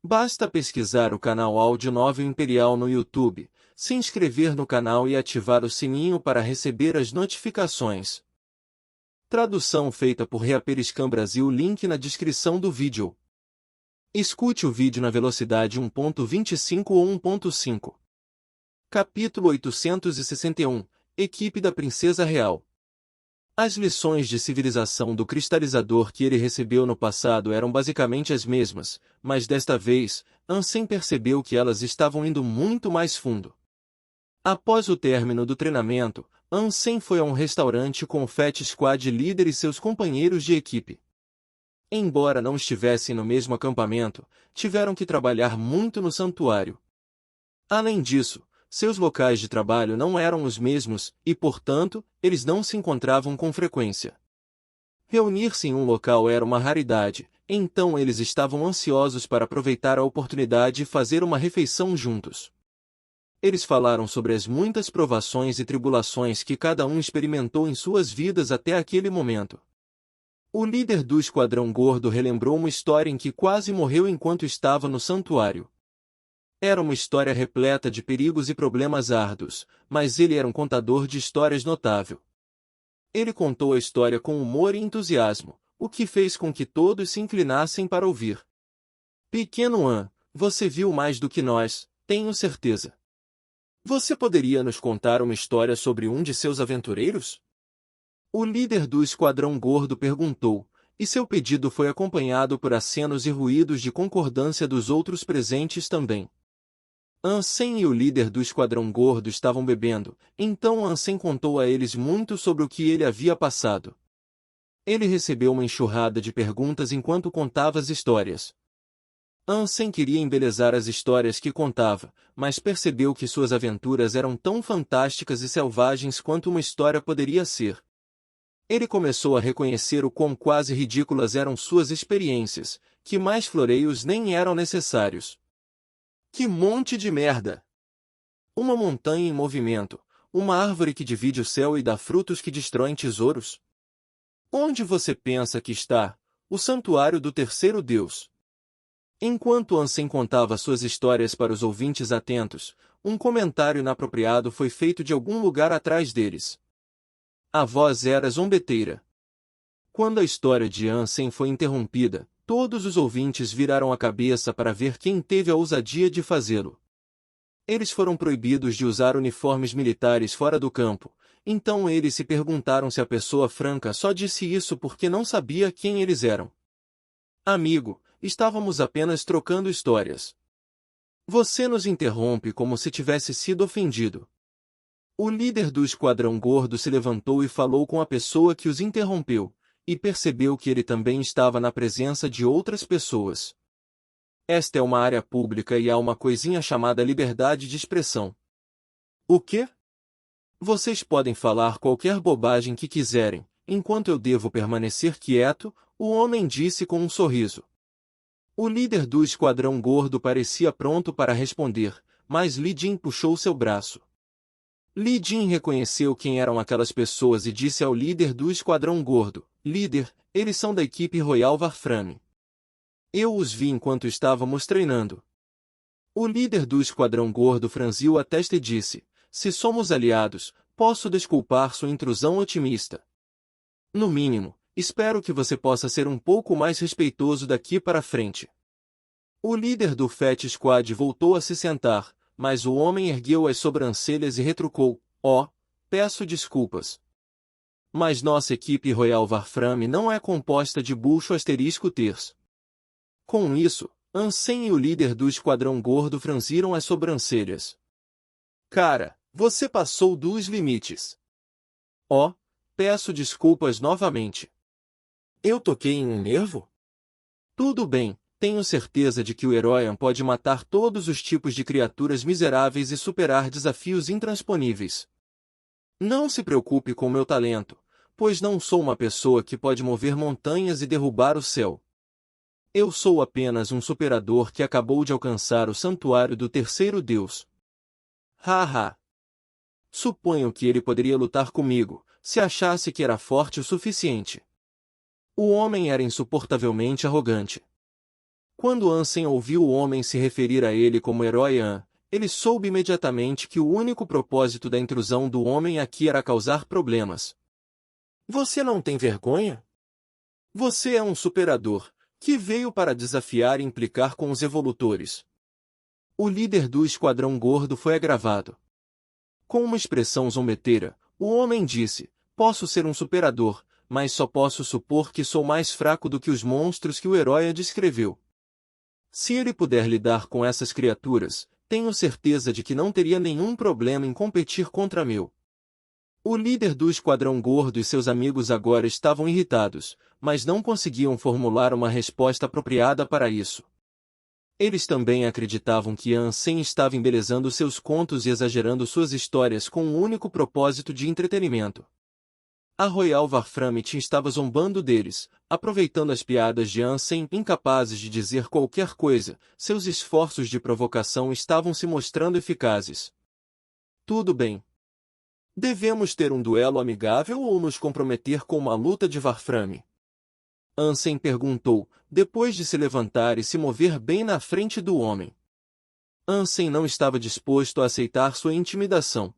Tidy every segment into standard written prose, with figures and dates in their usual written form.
Basta pesquisar o canal Áudio Novel Imperial no YouTube, se inscrever no canal e ativar o sininho para receber as notificações. Tradução feita por Reaperiscan Brasil. Link na descrição do vídeo. Escute o vídeo na velocidade 1.25 ou 1.5. Capítulo 861. Equipe da Princesa Real. As lições de civilização do cristalizador que ele recebeu no passado eram basicamente as mesmas, mas desta vez, Ansem percebeu que elas estavam indo muito mais fundo. Após o término do treinamento, Ansem foi a um restaurante com o Fat Squad líder e seus companheiros de equipe. Embora não estivessem no mesmo acampamento, tiveram que trabalhar muito no santuário. Além disso, seus locais de trabalho não eram os mesmos e, portanto, eles não se encontravam com frequência. Reunir-se em um local era uma raridade, então eles estavam ansiosos para aproveitar a oportunidade e fazer uma refeição juntos. Eles falaram sobre as muitas provações e tribulações que cada um experimentou em suas vidas até aquele momento. O líder do Esquadrão Gordo relembrou uma história em que quase morreu enquanto estava no santuário. Era uma história repleta de perigos e problemas árduos, mas ele era um contador de histórias notável. Ele contou a história com humor e entusiasmo, o que fez com que todos se inclinassem para ouvir. Pequeno An, você viu mais do que nós, tenho certeza. Você poderia nos contar uma história sobre um de seus aventureiros? O líder do Esquadrão Gordo perguntou, e seu pedido foi acompanhado por acenos e ruídos de concordância dos outros presentes também. Ansem e o líder do Esquadrão Gordo estavam bebendo, então Ansem contou a eles muito sobre o que ele havia passado. Ele recebeu uma enxurrada de perguntas enquanto contava as histórias. Ansem queria embelezar as histórias que contava, mas percebeu que suas aventuras eram tão fantásticas e selvagens quanto uma história poderia ser. Ele começou a reconhecer o quão quase ridículas eram suas experiências, que mais floreios nem eram necessários. Que monte de merda! Uma montanha em movimento, uma árvore que divide o céu e dá frutos que destroem tesouros. Onde você pensa que está, o santuário do terceiro deus? Enquanto Ansem contava suas histórias para os ouvintes atentos, um comentário inapropriado foi feito de algum lugar atrás deles. A voz era zombeteira. Quando a história de Ansem foi interrompida, todos os ouvintes viraram a cabeça para ver quem teve a ousadia de fazê-lo. Eles foram proibidos de usar uniformes militares fora do campo, então eles se perguntaram se a pessoa franca só disse isso porque não sabia quem eles eram. Amigo, estávamos apenas trocando histórias. Você nos interrompe como se tivesse sido ofendido. O líder do Esquadrão Gordo se levantou e falou com a pessoa que os interrompeu, e percebeu que ele também estava na presença de outras pessoas. Esta é uma área pública e há uma coisinha chamada liberdade de expressão. O quê? Vocês podem falar qualquer bobagem que quiserem, enquanto eu devo permanecer quieto, o homem disse com um sorriso. O líder do Esquadrão Gordo parecia pronto para responder, mas Li Jin puxou seu braço. Li Jin reconheceu quem eram aquelas pessoas e disse ao líder do Esquadrão Gordo, líder, eles são da equipe Royal Warframe. Eu os vi enquanto estávamos treinando. O líder do Esquadrão Gordo franziu a testa e disse, se somos aliados, posso desculpar sua intrusão otimista. No mínimo, espero que você possa ser um pouco mais respeitoso daqui para frente. O líder do Fat Squad voltou a se sentar, mas o homem ergueu as sobrancelhas e retrucou, peço desculpas. Mas nossa equipe Royal Warframe não é composta de bucho asterisco ters. Com isso, Ansem e o líder do Esquadrão Gordo franziram as sobrancelhas. Cara, você passou dos limites. Peço desculpas novamente. Eu toquei em um nervo? Tudo bem, tenho certeza de que o Herói pode matar todos os tipos de criaturas miseráveis e superar desafios intransponíveis. Não se preocupe com meu talento, pois não sou uma pessoa que pode mover montanhas e derrubar o céu. Eu sou apenas um superador que acabou de alcançar o santuário do terceiro deus. Haha! Suponho que ele poderia lutar comigo, se achasse que era forte o suficiente. O homem era insuportavelmente arrogante. Quando Ansem ouviu o homem se referir a ele como herói An, ele soube imediatamente que o único propósito da intrusão do homem aqui era causar problemas. Você não tem vergonha? Você é um superador, que veio para desafiar e implicar com os evolutores. O líder do esquadrão gordo foi agravado. Com uma expressão zombeteira, o homem disse, posso ser um superador, mas só posso supor que sou mais fraco do que os monstros que o herói descreveu. Se ele puder lidar com essas criaturas, tenho certeza de que não teria nenhum problema em competir contra meu. O líder do esquadrão gordo e seus amigos agora estavam irritados, mas não conseguiam formular uma resposta apropriada para isso. Eles também acreditavam que Ansem estava embelezando seus contos e exagerando suas histórias com o único propósito de entretenimento. A Royal Varframit estava zombando deles, aproveitando as piadas de Ansem, incapazes de dizer qualquer coisa, seus esforços de provocação estavam se mostrando eficazes. Tudo bem. Devemos ter um duelo amigável ou nos comprometer com uma luta de Varframe? Ansem perguntou, depois de se levantar e se mover bem na frente do homem. Ansem não estava disposto a aceitar sua intimidação.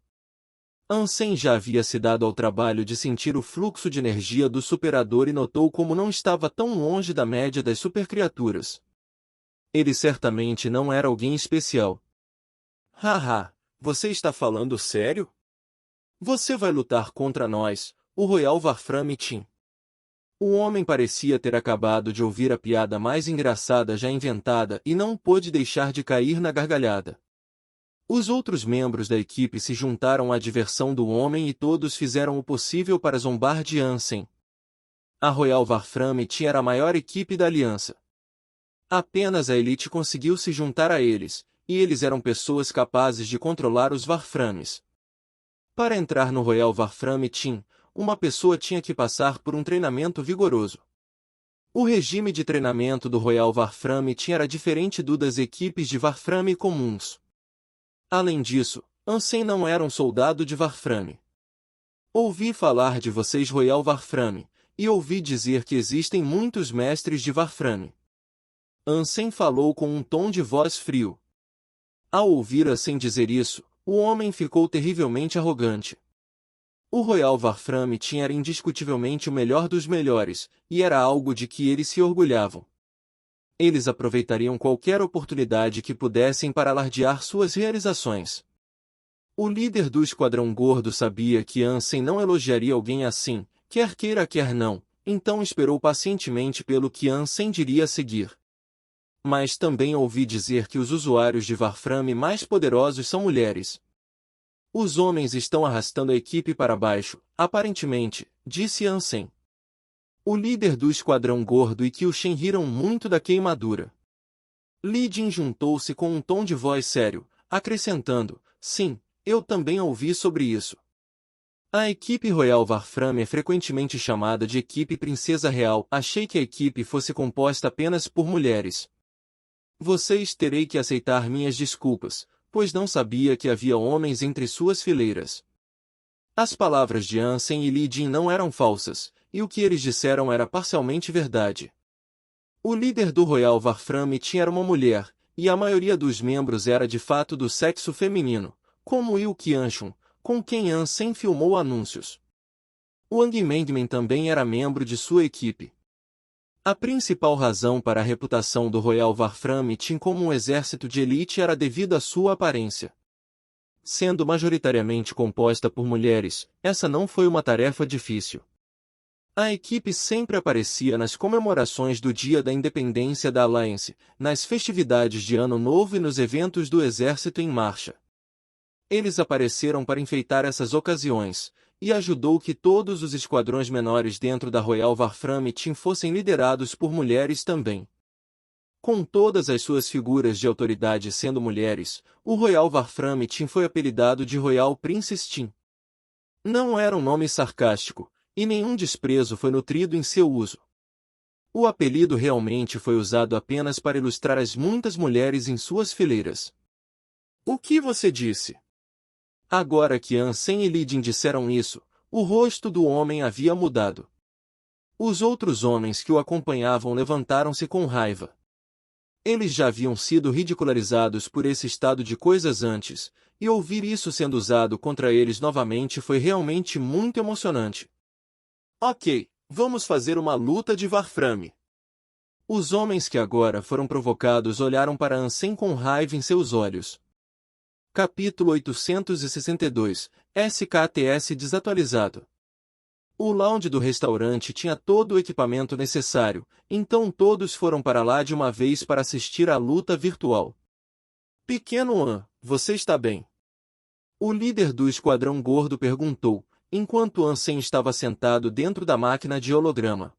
Ansem já havia se dado ao trabalho de sentir o fluxo de energia do superador e notou como não estava tão longe da média das supercriaturas. Ele certamente não era alguém especial. Haha, você está falando sério? Você vai lutar contra nós, o Royal Varframit? O homem parecia ter acabado de ouvir a piada mais engraçada já inventada e não pôde deixar de cair na gargalhada. Os outros membros da equipe se juntaram à diversão do homem e todos fizeram o possível para zombar de Ansem. A Royal Varframit era a maior equipe da aliança. Apenas a elite conseguiu se juntar a eles, e eles eram pessoas capazes de controlar os Varframes. Para entrar no Royal Varframit, uma pessoa tinha que passar por um treinamento vigoroso. O regime de treinamento do Royal Varframit era diferente do das equipes de Varframe comuns. Além disso, Ansem não era um soldado de Varframe. Ouvi falar de vocês Royal Varframe, e ouvi dizer que existem muitos mestres de Varframe. Ansem falou com um tom de voz frio. Ao ouvir Ansem dizer isso, o homem ficou terrivelmente arrogante. O Royal Varframit era indiscutivelmente o melhor dos melhores, e era algo de que eles se orgulhavam. Eles aproveitariam qualquer oportunidade que pudessem para alardear suas realizações. O líder do esquadrão gordo sabia que Ansem não elogiaria alguém assim, quer queira quer não, então esperou pacientemente pelo que Ansem diria a seguir. Mas também ouvi dizer que os usuários de Varframe mais poderosos são mulheres. Os homens estão arrastando a equipe para baixo, aparentemente, disse Ansem. O líder do esquadrão gordo e Kyushin riram muito da queimadura. Li Jin juntou-se com um tom de voz sério, acrescentando, sim, eu também ouvi sobre isso. A equipe Royal Varframe é frequentemente chamada de equipe Princesa Real. Achei que a equipe fosse composta apenas por mulheres. Vocês terei que aceitar minhas desculpas, pois não sabia que havia homens entre suas fileiras. As palavras de Ansem e Li Jin não eram falsas, e o que eles disseram era parcialmente verdade. O líder do Royal Varframit era uma mulher, e a maioria dos membros era de fato do sexo feminino, como Yu Qianshun, com quem Ansem filmou anúncios. Wang Mengmen também era membro de sua equipe. A principal razão para a reputação do Royal Varframit como um exército de elite era devido à sua aparência. Sendo majoritariamente composta por mulheres, essa não foi uma tarefa difícil. A equipe sempre aparecia nas comemorações do Dia da Independência da Alliance, nas festividades de Ano Novo e nos eventos do Exército em Marcha. Eles apareceram para enfeitar essas ocasiões, e ajudou que todos os esquadrões menores dentro da Royal Varframit fossem liderados por mulheres também. Com todas as suas figuras de autoridade sendo mulheres, o Royal Varframit foi apelidado de Royal Princess Tin. Não era um nome sarcástico, e nenhum desprezo foi nutrido em seu uso. O apelido realmente foi usado apenas para ilustrar as muitas mulheres em suas fileiras. O que você disse? Agora que Ansem e Li Jin disseram isso, o rosto do homem havia mudado. Os outros homens que o acompanhavam levantaram-se com raiva. Eles já haviam sido ridicularizados por esse estado de coisas antes, e ouvir isso sendo usado contra eles novamente foi realmente muito emocionante. Ok, vamos fazer uma luta de Warframe. Os homens que agora foram provocados olharam para Ansem com raiva em seus olhos. Capítulo 862, SKTS desatualizado. O lounge do restaurante tinha todo o equipamento necessário, então todos foram para lá de uma vez para assistir à luta virtual. Pequeno An, você está bem? O líder do esquadrão gordo perguntou, enquanto Ansem estava sentado dentro da máquina de holograma.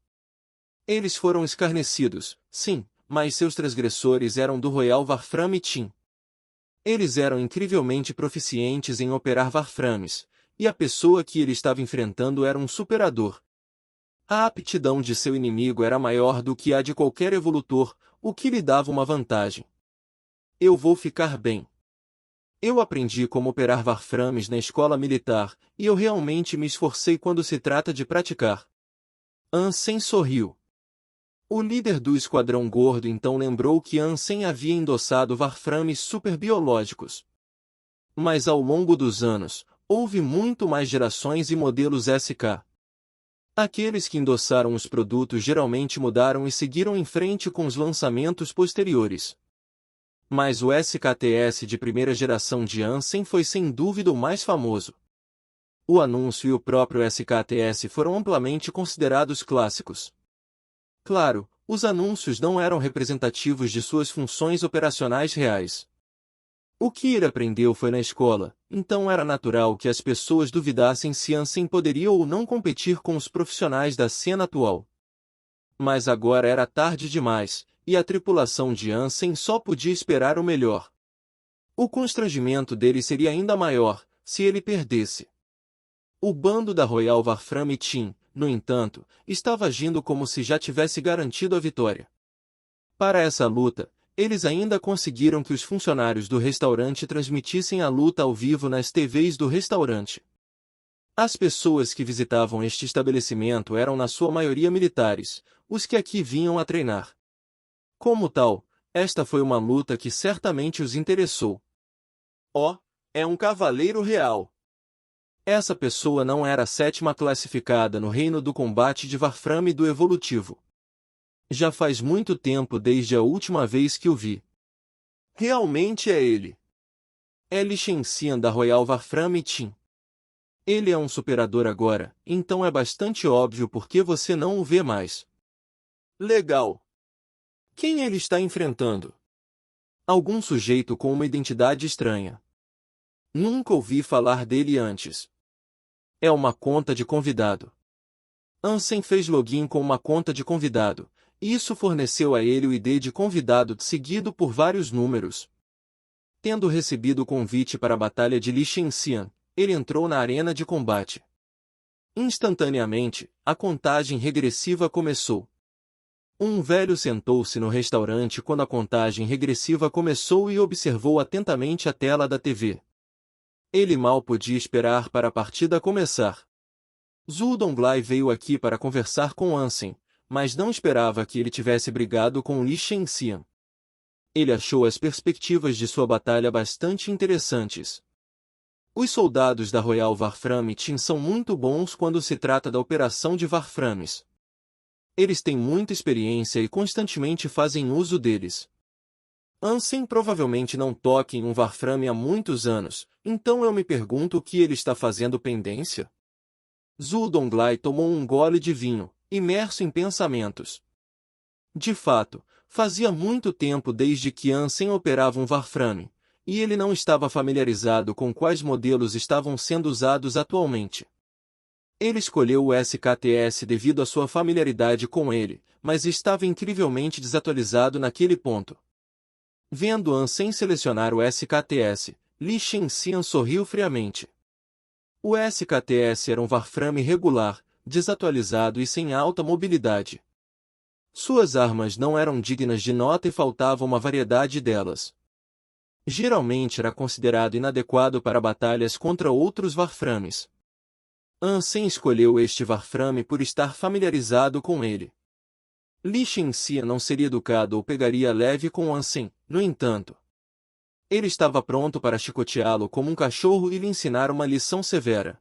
Eles foram escarnecidos, sim, mas seus transgressores eram do Royal Warframe Team. Eles eram incrivelmente proficientes em operar Warframes, e a pessoa que ele estava enfrentando era um superador. A aptidão de seu inimigo era maior do que a de qualquer evolutor, o que lhe dava uma vantagem. Eu vou ficar bem. Eu aprendi como operar Warframes na escola militar, e eu realmente me esforcei quando se trata de praticar. Ansem sorriu. O líder do esquadrão gordo então lembrou que Ansem havia endossado Warframes superbiológicos. Mas ao longo dos anos, houve muito mais gerações e modelos SK. Aqueles que endossaram os produtos geralmente mudaram e seguiram em frente com os lançamentos posteriores. Mas o SKTS de primeira geração de Ansem foi sem dúvida o mais famoso. O anúncio e o próprio SKTS foram amplamente considerados clássicos. Claro, os anúncios não eram representativos de suas funções operacionais reais. O que ele aprendeu foi na escola, então era natural que as pessoas duvidassem se Ansem poderia ou não competir com os profissionais da cena atual. Mas agora era tarde demais, e a tripulação de Ansem só podia esperar o melhor. O constrangimento dele seria ainda maior, se ele perdesse. O bando da Royal Warframe Team, no entanto, estava agindo como se já tivesse garantido a vitória. Para essa luta, eles ainda conseguiram que os funcionários do restaurante transmitissem a luta ao vivo nas TVs do restaurante. As pessoas que visitavam este estabelecimento eram na sua maioria militares, os que aqui vinham a treinar. Como tal, esta foi uma luta que certamente os interessou. Oh, é um cavaleiro real! Essa pessoa não era a sétima classificada no reino do combate de Warframe do evolutivo. Já faz muito tempo desde a última vez que o vi. Realmente é ele. É Li Shenxian da Royal Warframe Team. Ele é um superador agora, então é bastante óbvio por que você não o vê mais. Legal. Quem ele está enfrentando? Algum sujeito com uma identidade estranha. Nunca ouvi falar dele antes. É uma conta de convidado. Ansem fez login com uma conta de convidado, e isso forneceu a ele o ID de convidado seguido por vários números. Tendo recebido o convite para a batalha de Li Shenxian, ele entrou na arena de combate. Instantaneamente, a contagem regressiva começou. Um velho sentou-se no restaurante quando a contagem regressiva começou e observou atentamente a tela da TV. Ele mal podia esperar para a partida começar. Zhu Donglai veio aqui para conversar com Ansem, mas não esperava que ele tivesse brigado com Li Shenxian. Ele achou as perspectivas de sua batalha bastante interessantes. Os soldados da Royal Warframe Team são muito bons quando se trata da operação de Warframes. Eles têm muita experiência e constantemente fazem uso deles. Ansem provavelmente não toca em um Warframe há muitos anos, então eu me pergunto o que ele está fazendo pendência? Zhu Donglai tomou um gole de vinho, imerso em pensamentos. De fato, fazia muito tempo desde que Ansem operava um Warframe, e ele não estava familiarizado com quais modelos estavam sendo usados atualmente. Ele escolheu o SKTS devido à sua familiaridade com ele, mas estava incrivelmente desatualizado naquele ponto. Vendo Ansem selecionar o SKTS, Li Shenxian sorriu friamente. O SKTS era um Warframe regular, desatualizado e sem alta mobilidade. Suas armas não eram dignas de nota e faltava uma variedade delas. Geralmente era considerado inadequado para batalhas contra outros Warframes. Ansem escolheu este Warframe por estar familiarizado com ele. Li Shenxia não seria educado ou pegaria leve com Ansem, no entanto. Ele estava pronto para chicoteá-lo como um cachorro e lhe ensinar uma lição severa.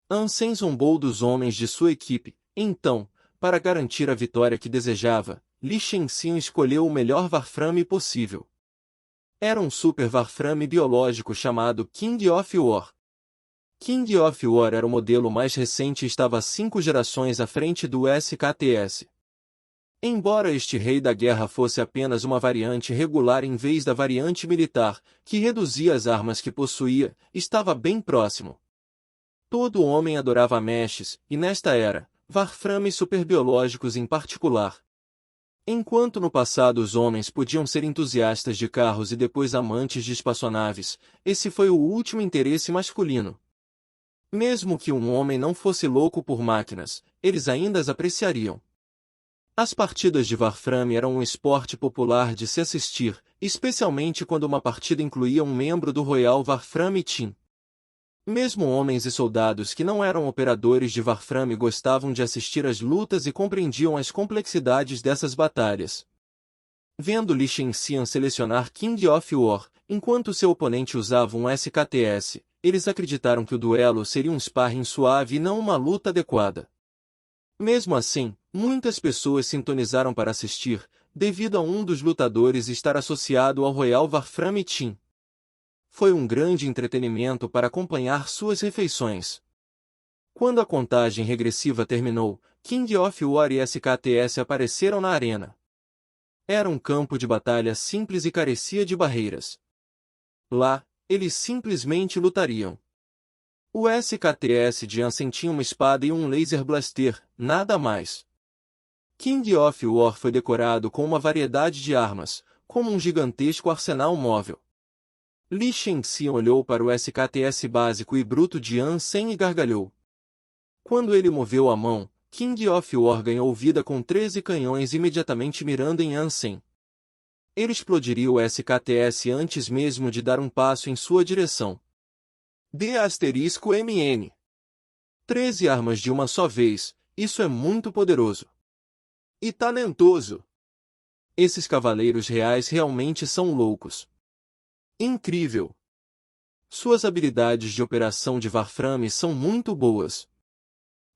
Ansem zombou dos homens de sua equipe, então, para garantir a vitória que desejava, Li Shenxia escolheu o melhor Warframe possível. Era um super Warframe biológico chamado King of War. King of War era o modelo mais recente e estava 5 gerações à frente do SKTS. Embora este Rei da Guerra fosse apenas uma variante regular em vez da variante militar, que reduzia as armas que possuía, estava bem próximo. Todo homem adorava mechs, e nesta era, Warframes superbiológicos em particular. Enquanto no passado os homens podiam ser entusiastas de carros e depois amantes de espaçonaves, esse foi o último interesse masculino. Mesmo que um homem não fosse louco por máquinas, eles ainda as apreciariam. As partidas de Warframe eram um esporte popular de se assistir, especialmente quando uma partida incluía um membro do Royal Warframe Team. Mesmo homens e soldados que não eram operadores de Warframe gostavam de assistir às lutas e compreendiam as complexidades dessas batalhas. Vendo Li Shenxian selecionar King of War, enquanto seu oponente usava um SKTS, eles acreditaram que o duelo seria um sparring suave e não uma luta adequada. Mesmo assim, muitas pessoas sintonizaram para assistir, devido a um dos lutadores estar associado ao Royal Warframe Team. Foi um grande entretenimento para acompanhar suas refeições. Quando a contagem regressiva terminou, King of War e SKTS apareceram na arena. Era um campo de batalha simples e carecia de barreiras. Lá, eles simplesmente lutariam. O SKTS de Ansem tinha uma espada e um laser blaster, nada mais. King of War foi decorado com uma variedade de armas, como um gigantesco arsenal móvel. Li Shenxian olhou para o SKTS básico e bruto de Ansem e gargalhou. Quando ele moveu a mão, King of War ganhou vida com 13 canhões imediatamente mirando em Ansem. Ele explodiria o SKTS antes mesmo de dar um passo em sua direção. D***MN 13 armas de uma só vez, isso é muito poderoso. E talentoso. Esses cavaleiros reais realmente são loucos. Incrível. Suas habilidades de operação de Warframe são muito boas.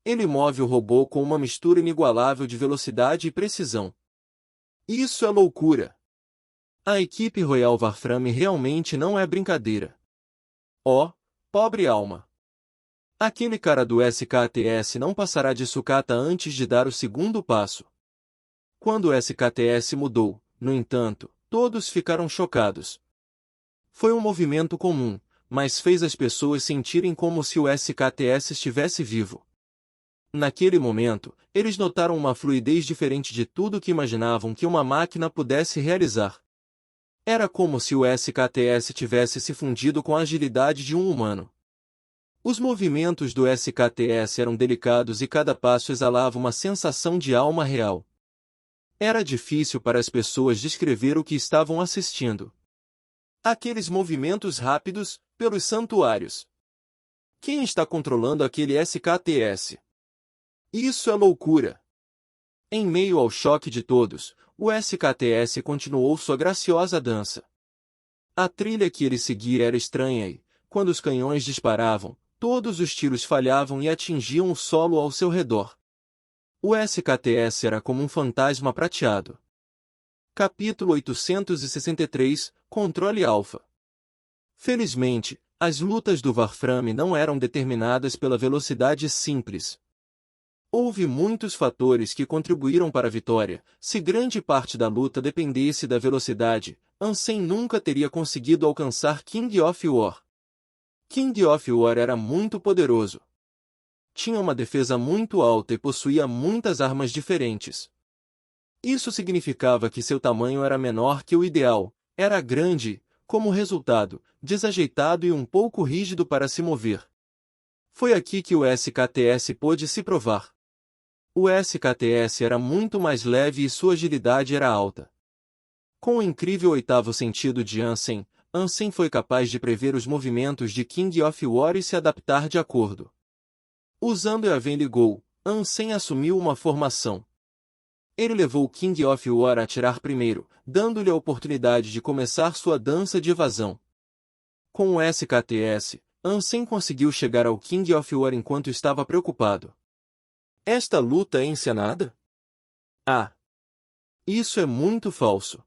Ele move o robô com uma mistura inigualável de velocidade e precisão. Isso é loucura. A equipe Royal Warframe realmente não é brincadeira. Oh, pobre alma. Aquele cara do SKTS não passará de sucata antes de dar o segundo passo. Quando o SKTS mudou, no entanto, todos ficaram chocados. Foi um movimento comum, mas fez as pessoas sentirem como se o SKTS estivesse vivo. Naquele momento, eles notaram uma fluidez diferente de tudo que imaginavam que uma máquina pudesse realizar. Era como se o SKTS tivesse se fundido com a agilidade de um humano. Os movimentos do SKTS eram delicados e cada passo exalava uma sensação de alma real. Era difícil para as pessoas descrever o que estavam assistindo. Aqueles movimentos rápidos, pelos santuários. Quem está controlando aquele SKTS? Isso é loucura! Em meio ao choque de todos, o SKTS continuou sua graciosa dança. A trilha que ele seguia era estranha e, quando os canhões disparavam, todos os tiros falhavam e atingiam o solo ao seu redor. O SKTS era como um fantasma prateado. Capítulo 863 – Controle Alpha. Felizmente, as lutas do Warframe não eram determinadas pela velocidade simples. Houve muitos fatores que contribuíram para a vitória. Se grande parte da luta dependesse da velocidade, Ansem nunca teria conseguido alcançar King of War. King of War era muito poderoso. Tinha uma defesa muito alta e possuía muitas armas diferentes. Isso significava que seu tamanho era menor que o ideal, era grande, como resultado, desajeitado e um pouco rígido para se mover. Foi aqui que o SKTS pôde se provar. O SKTS era muito mais leve e sua agilidade era alta. Com o incrível oitavo sentido de Ansem, Ansem foi capaz de prever os movimentos de King of War e se adaptar de acordo. Usando Eaven Go, Ansem assumiu uma formação. Ele levou King of War a atirar primeiro, dando-lhe a oportunidade de começar sua dança de evasão. Com o SKTS, Ansem conseguiu chegar ao King of War enquanto estava preocupado. Esta luta é encenada? Ah! Isso é muito falso.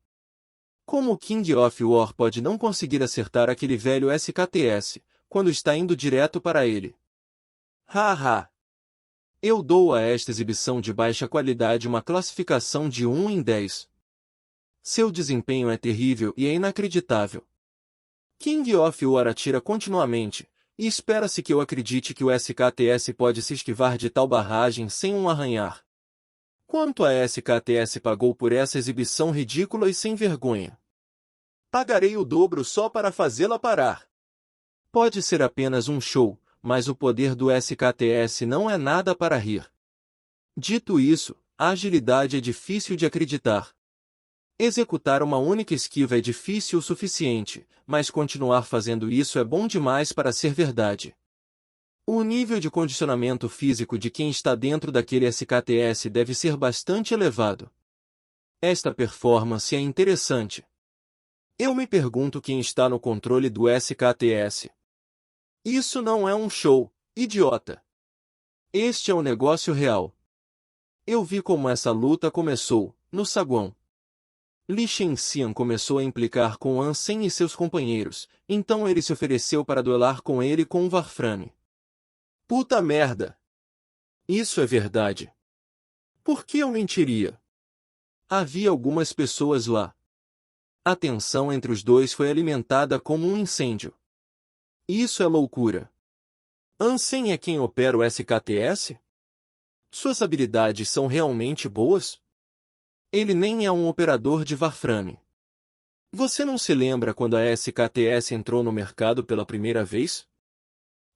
Como o King of War pode não conseguir acertar aquele velho SKTS, quando está indo direto para ele? Haha! Eu dou a esta exibição de baixa qualidade uma classificação de 1 em 10. Seu desempenho é terrível e é inacreditável. King of War atira continuamente, e espera-se que eu acredite que o SKTS pode se esquivar de tal barragem sem um arranhar. Quanto a SKTS pagou por essa exibição ridícula e sem vergonha? Pagarei o dobro só para fazê-la parar. Pode ser apenas um show, mas o poder do SKTS não é nada para rir. Dito isso, a agilidade é difícil de acreditar. Executar uma única esquiva é difícil o suficiente, mas continuar fazendo isso é bom demais para ser verdade. O nível de condicionamento físico de quem está dentro daquele SKTS deve ser bastante elevado. Esta performance é interessante. Eu me pergunto quem está no controle do SKTS. Isso não é um show, idiota. Este é um negócio real. Eu vi como essa luta começou, no saguão. Li Shenxian começou a implicar com Ansem e seus companheiros, então ele se ofereceu para duelar com ele com um Warframe. Puta merda! Isso é verdade. Por que eu mentiria? Havia algumas pessoas lá. A tensão entre os dois foi alimentada como um incêndio. Isso é loucura. Ansem é quem opera o SKTS? Suas habilidades são realmente boas? Ele nem é um operador de Warframe. Você não se lembra quando a SKTS entrou no mercado pela primeira vez?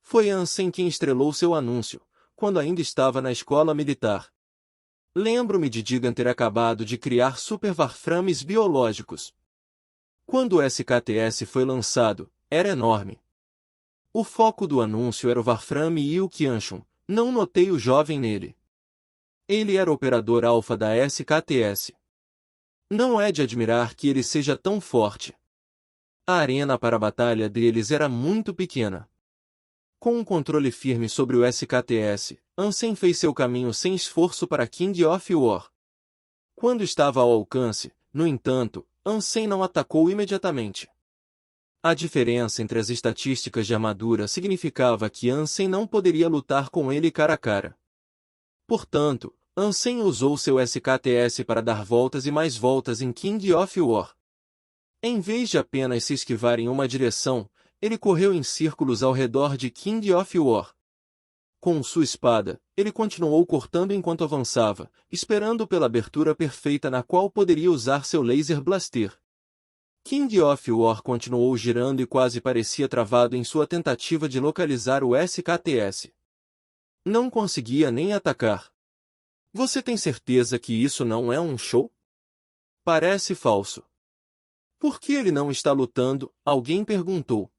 Foi Ansem quem estrelou seu anúncio, quando ainda estava na escola militar. Lembro-me de Digan ter acabado de criar super Warframes biológicos. Quando o SKTS foi lançado, era enorme. O foco do anúncio era o Warframe e o Qianshun, não notei o jovem nele. Ele era operador alfa da SKTS. Não é de admirar que ele seja tão forte. A arena para a batalha deles era muito pequena. Com um controle firme sobre o SKTS, Ansem fez seu caminho sem esforço para King of War. Quando estava ao alcance, no entanto, Ansem não atacou imediatamente. A diferença entre as estatísticas de armadura significava que Ansem não poderia lutar com ele cara a cara. Portanto, Ansem usou seu SKTS para dar voltas e mais voltas em King of War. Em vez de apenas se esquivar em uma direção, ele correu em círculos ao redor de King of War. Com sua espada, ele continuou cortando enquanto avançava, esperando pela abertura perfeita na qual poderia usar seu laser blaster. King of War continuou girando e quase parecia travado em sua tentativa de localizar o SKTS. Não conseguia nem atacar. Você tem certeza que isso não é um show? Parece falso. Por que ele não está lutando? Alguém perguntou.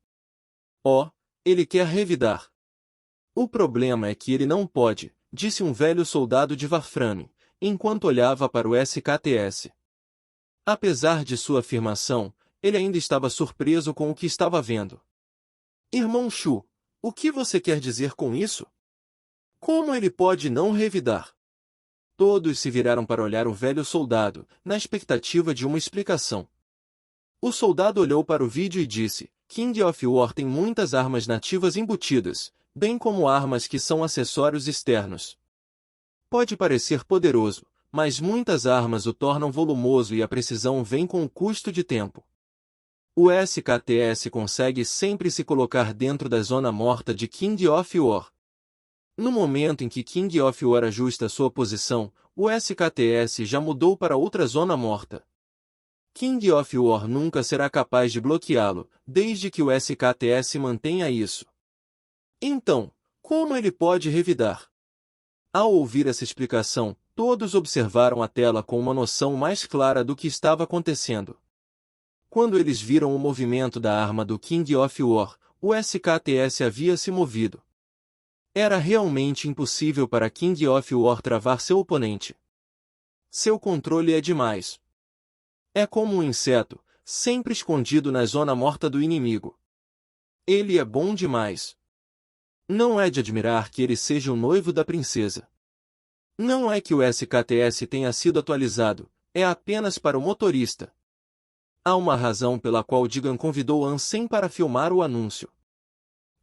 Oh, ele quer revidar. O problema é que ele não pode, disse um velho soldado de Warframe, enquanto olhava para o SKTS. Apesar de sua afirmação, ele ainda estava surpreso com o que estava vendo. Irmão Shu, o que você quer dizer com isso? Como ele pode não revidar? Todos se viraram para olhar o velho soldado, na expectativa de uma explicação. O soldado olhou para o vídeo e disse, King of War tem muitas armas nativas embutidas, bem como armas que são acessórios externos. Pode parecer poderoso, mas muitas armas o tornam volumoso e a precisão vem com o custo de tempo. O SKTS consegue sempre se colocar dentro da zona morta de King of War. No momento em que King of War ajusta sua posição, o SKTS já mudou para outra zona morta. King of War nunca será capaz de bloqueá-lo, desde que o SKTS mantenha isso. Então, como ele pode revidar? Ao ouvir essa explicação, todos observaram a tela com uma noção mais clara do que estava acontecendo. Quando eles viram o movimento da arma do King of War, o SKTS havia se movido. Era realmente impossível para King of War travar seu oponente. Seu controle é demais. É como um inseto, sempre escondido na zona morta do inimigo. Ele é bom demais. Não é de admirar que ele seja o noivo da princesa. Não é que o SKTS tenha sido atualizado, é apenas para o motorista. Há uma razão pela qual Digan convidou Ansem para filmar o anúncio.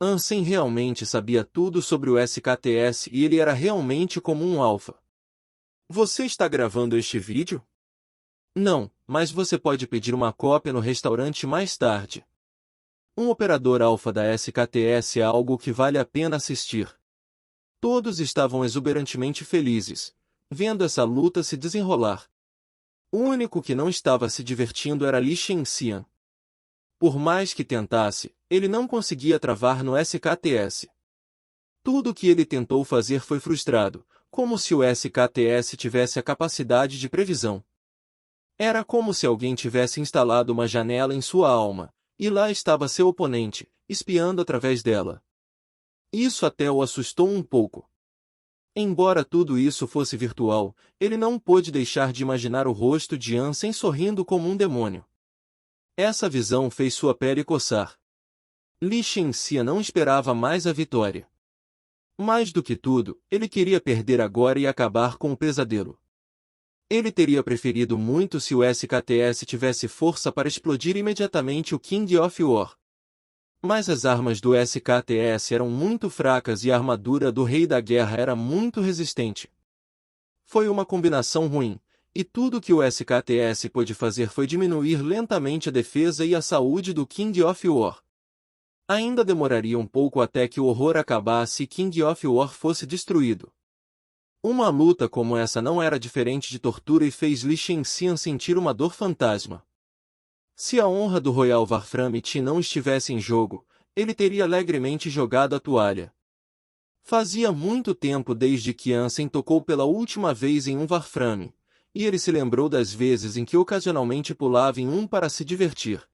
Ansem realmente sabia tudo sobre o SKTS e ele era realmente como um alfa. Você está gravando este vídeo? Não, mas você pode pedir uma cópia no restaurante mais tarde. Um operador alfa da SKTS é algo que vale a pena assistir. Todos estavam exuberantemente felizes, vendo essa luta se desenrolar. O único que não estava se divertindo era Li Shenxian. Por mais que tentasse, ele não conseguia travar no SKTS. Tudo o que ele tentou fazer foi frustrado, como se o SKTS tivesse a capacidade de previsão. Era como se alguém tivesse instalado uma janela em sua alma, e lá estava seu oponente, espiando através dela. Isso até o assustou um pouco. Embora tudo isso fosse virtual, ele não pôde deixar de imaginar o rosto de Ansem sorrindo como um demônio. Essa visão fez sua pele coçar. Li Shenxia não esperava mais a vitória. Mais do que tudo, ele queria perder agora e acabar com o pesadelo. Ele teria preferido muito se o SKTS tivesse força para explodir imediatamente o King of War. Mas as armas do SKTS eram muito fracas e a armadura do Rei da Guerra era muito resistente. Foi uma combinação ruim, e tudo que o SKTS pôde fazer foi diminuir lentamente a defesa e a saúde do King of War. Ainda demoraria um pouco até que o horror acabasse e King of War fosse destruído. Uma luta como essa não era diferente de tortura e fez Li Shenxian sentir uma dor fantasma. Se a honra do Royal Warframe Team não estivesse em jogo, ele teria alegremente jogado a toalha. Fazia muito tempo desde que Ansem tocou pela última vez em um Warframe, e ele se lembrou das vezes em que ocasionalmente pulava em um para se divertir.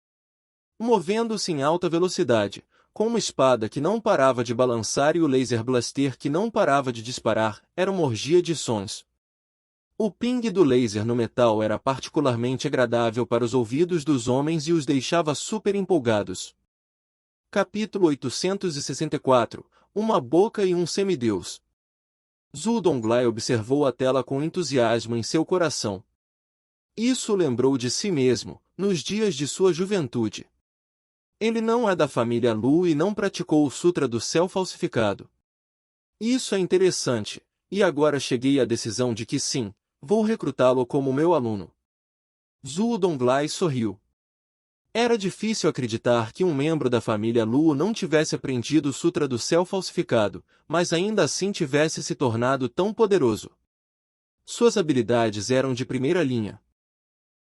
Movendo-se em alta velocidade, com uma espada que não parava de balançar e o laser blaster que não parava de disparar, era uma orgia de sons. O ping do laser no metal era particularmente agradável para os ouvidos dos homens e os deixava super empolgados. Capítulo 864 – Uma boca e um semideus. Zhu Donglai observou a tela com entusiasmo em seu coração. Isso o lembrou de si mesmo, nos dias de sua juventude. Ele não é da família Lu e não praticou o Sutra do Céu falsificado. Isso é interessante, e agora cheguei à decisão de que sim, vou recrutá-lo como meu aluno. Zhu Donglai sorriu. Era difícil acreditar que um membro da família Lu não tivesse aprendido o Sutra do Céu falsificado, mas ainda assim tivesse se tornado tão poderoso. Suas habilidades eram de primeira linha.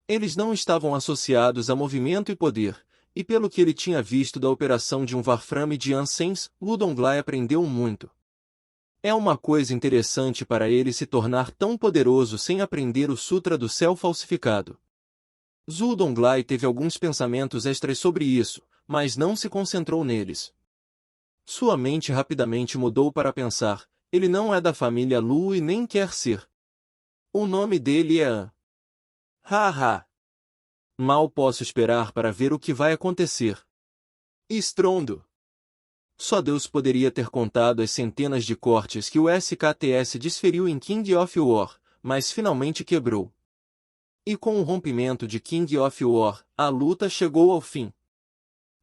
Eles não estavam associados a movimento e poder, e pelo que ele tinha visto da operação de um Warframe de Ansem, Zhu Donglai aprendeu muito. É uma coisa interessante para ele se tornar tão poderoso sem aprender o Sutra do Céu falsificado. Zhu Donglai teve alguns pensamentos extras sobre isso, mas não se concentrou neles. Sua mente rapidamente mudou para pensar, ele não é da família Lu e nem quer ser. O nome dele é An. Haha. Mal posso esperar para ver o que vai acontecer. Estrondo. Só Deus poderia ter contado as centenas de cortes que o SKTS desferiu em King of War, mas finalmente quebrou. E com o rompimento de King of War, a luta chegou ao fim.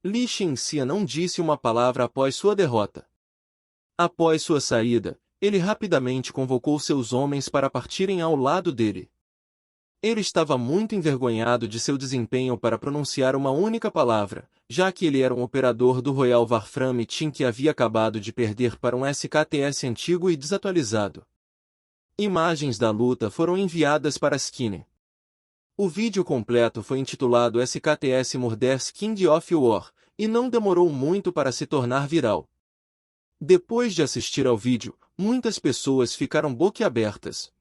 Li Shenxia não disse uma palavra após sua derrota. Após sua saída, ele rapidamente convocou seus homens para partirem ao lado dele. Ele estava muito envergonhado de seu desempenho para pronunciar uma única palavra, já que ele era um operador do Royal Warframe Team que havia acabado de perder para um SKTS antigo e desatualizado. Imagens da luta foram enviadas para Skinner. O vídeo completo foi intitulado SKTS Murders King of War, e não demorou muito para se tornar viral. Depois de assistir ao vídeo, muitas pessoas ficaram boquiabertas.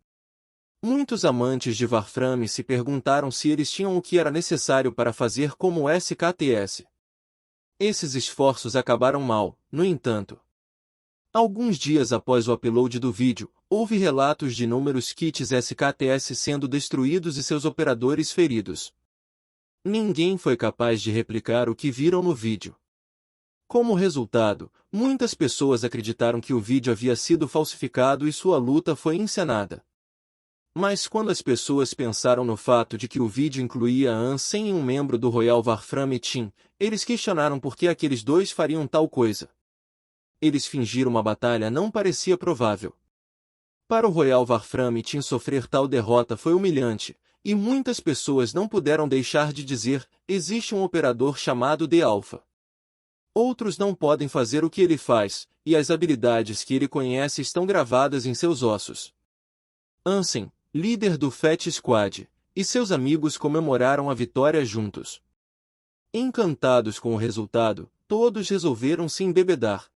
Muitos amantes de Warframe se perguntaram se eles tinham o que era necessário para fazer como o SKTS. Esses esforços acabaram mal, no entanto. Alguns dias após o upload do vídeo, houve relatos de inúmeros kits SKTS sendo destruídos e seus operadores feridos. Ninguém foi capaz de replicar o que viram no vídeo. Como resultado, muitas pessoas acreditaram que o vídeo havia sido falsificado e sua luta foi encenada. Mas quando as pessoas pensaram no fato de que o vídeo incluía Ansem e um membro do Royal Warframe Team, eles questionaram por que aqueles dois fariam tal coisa. Eles fingiram uma batalha não parecia provável. Para o Royal Warframe Team sofrer tal derrota foi humilhante, e muitas pessoas não puderam deixar de dizer, existe um operador chamado The Alpha. Outros não podem fazer o que ele faz, e as habilidades que ele conhece estão gravadas em seus ossos. Ansem, líder do Fat Squad, e seus amigos comemoraram a vitória juntos. Encantados com o resultado, todos resolveram se embebedar.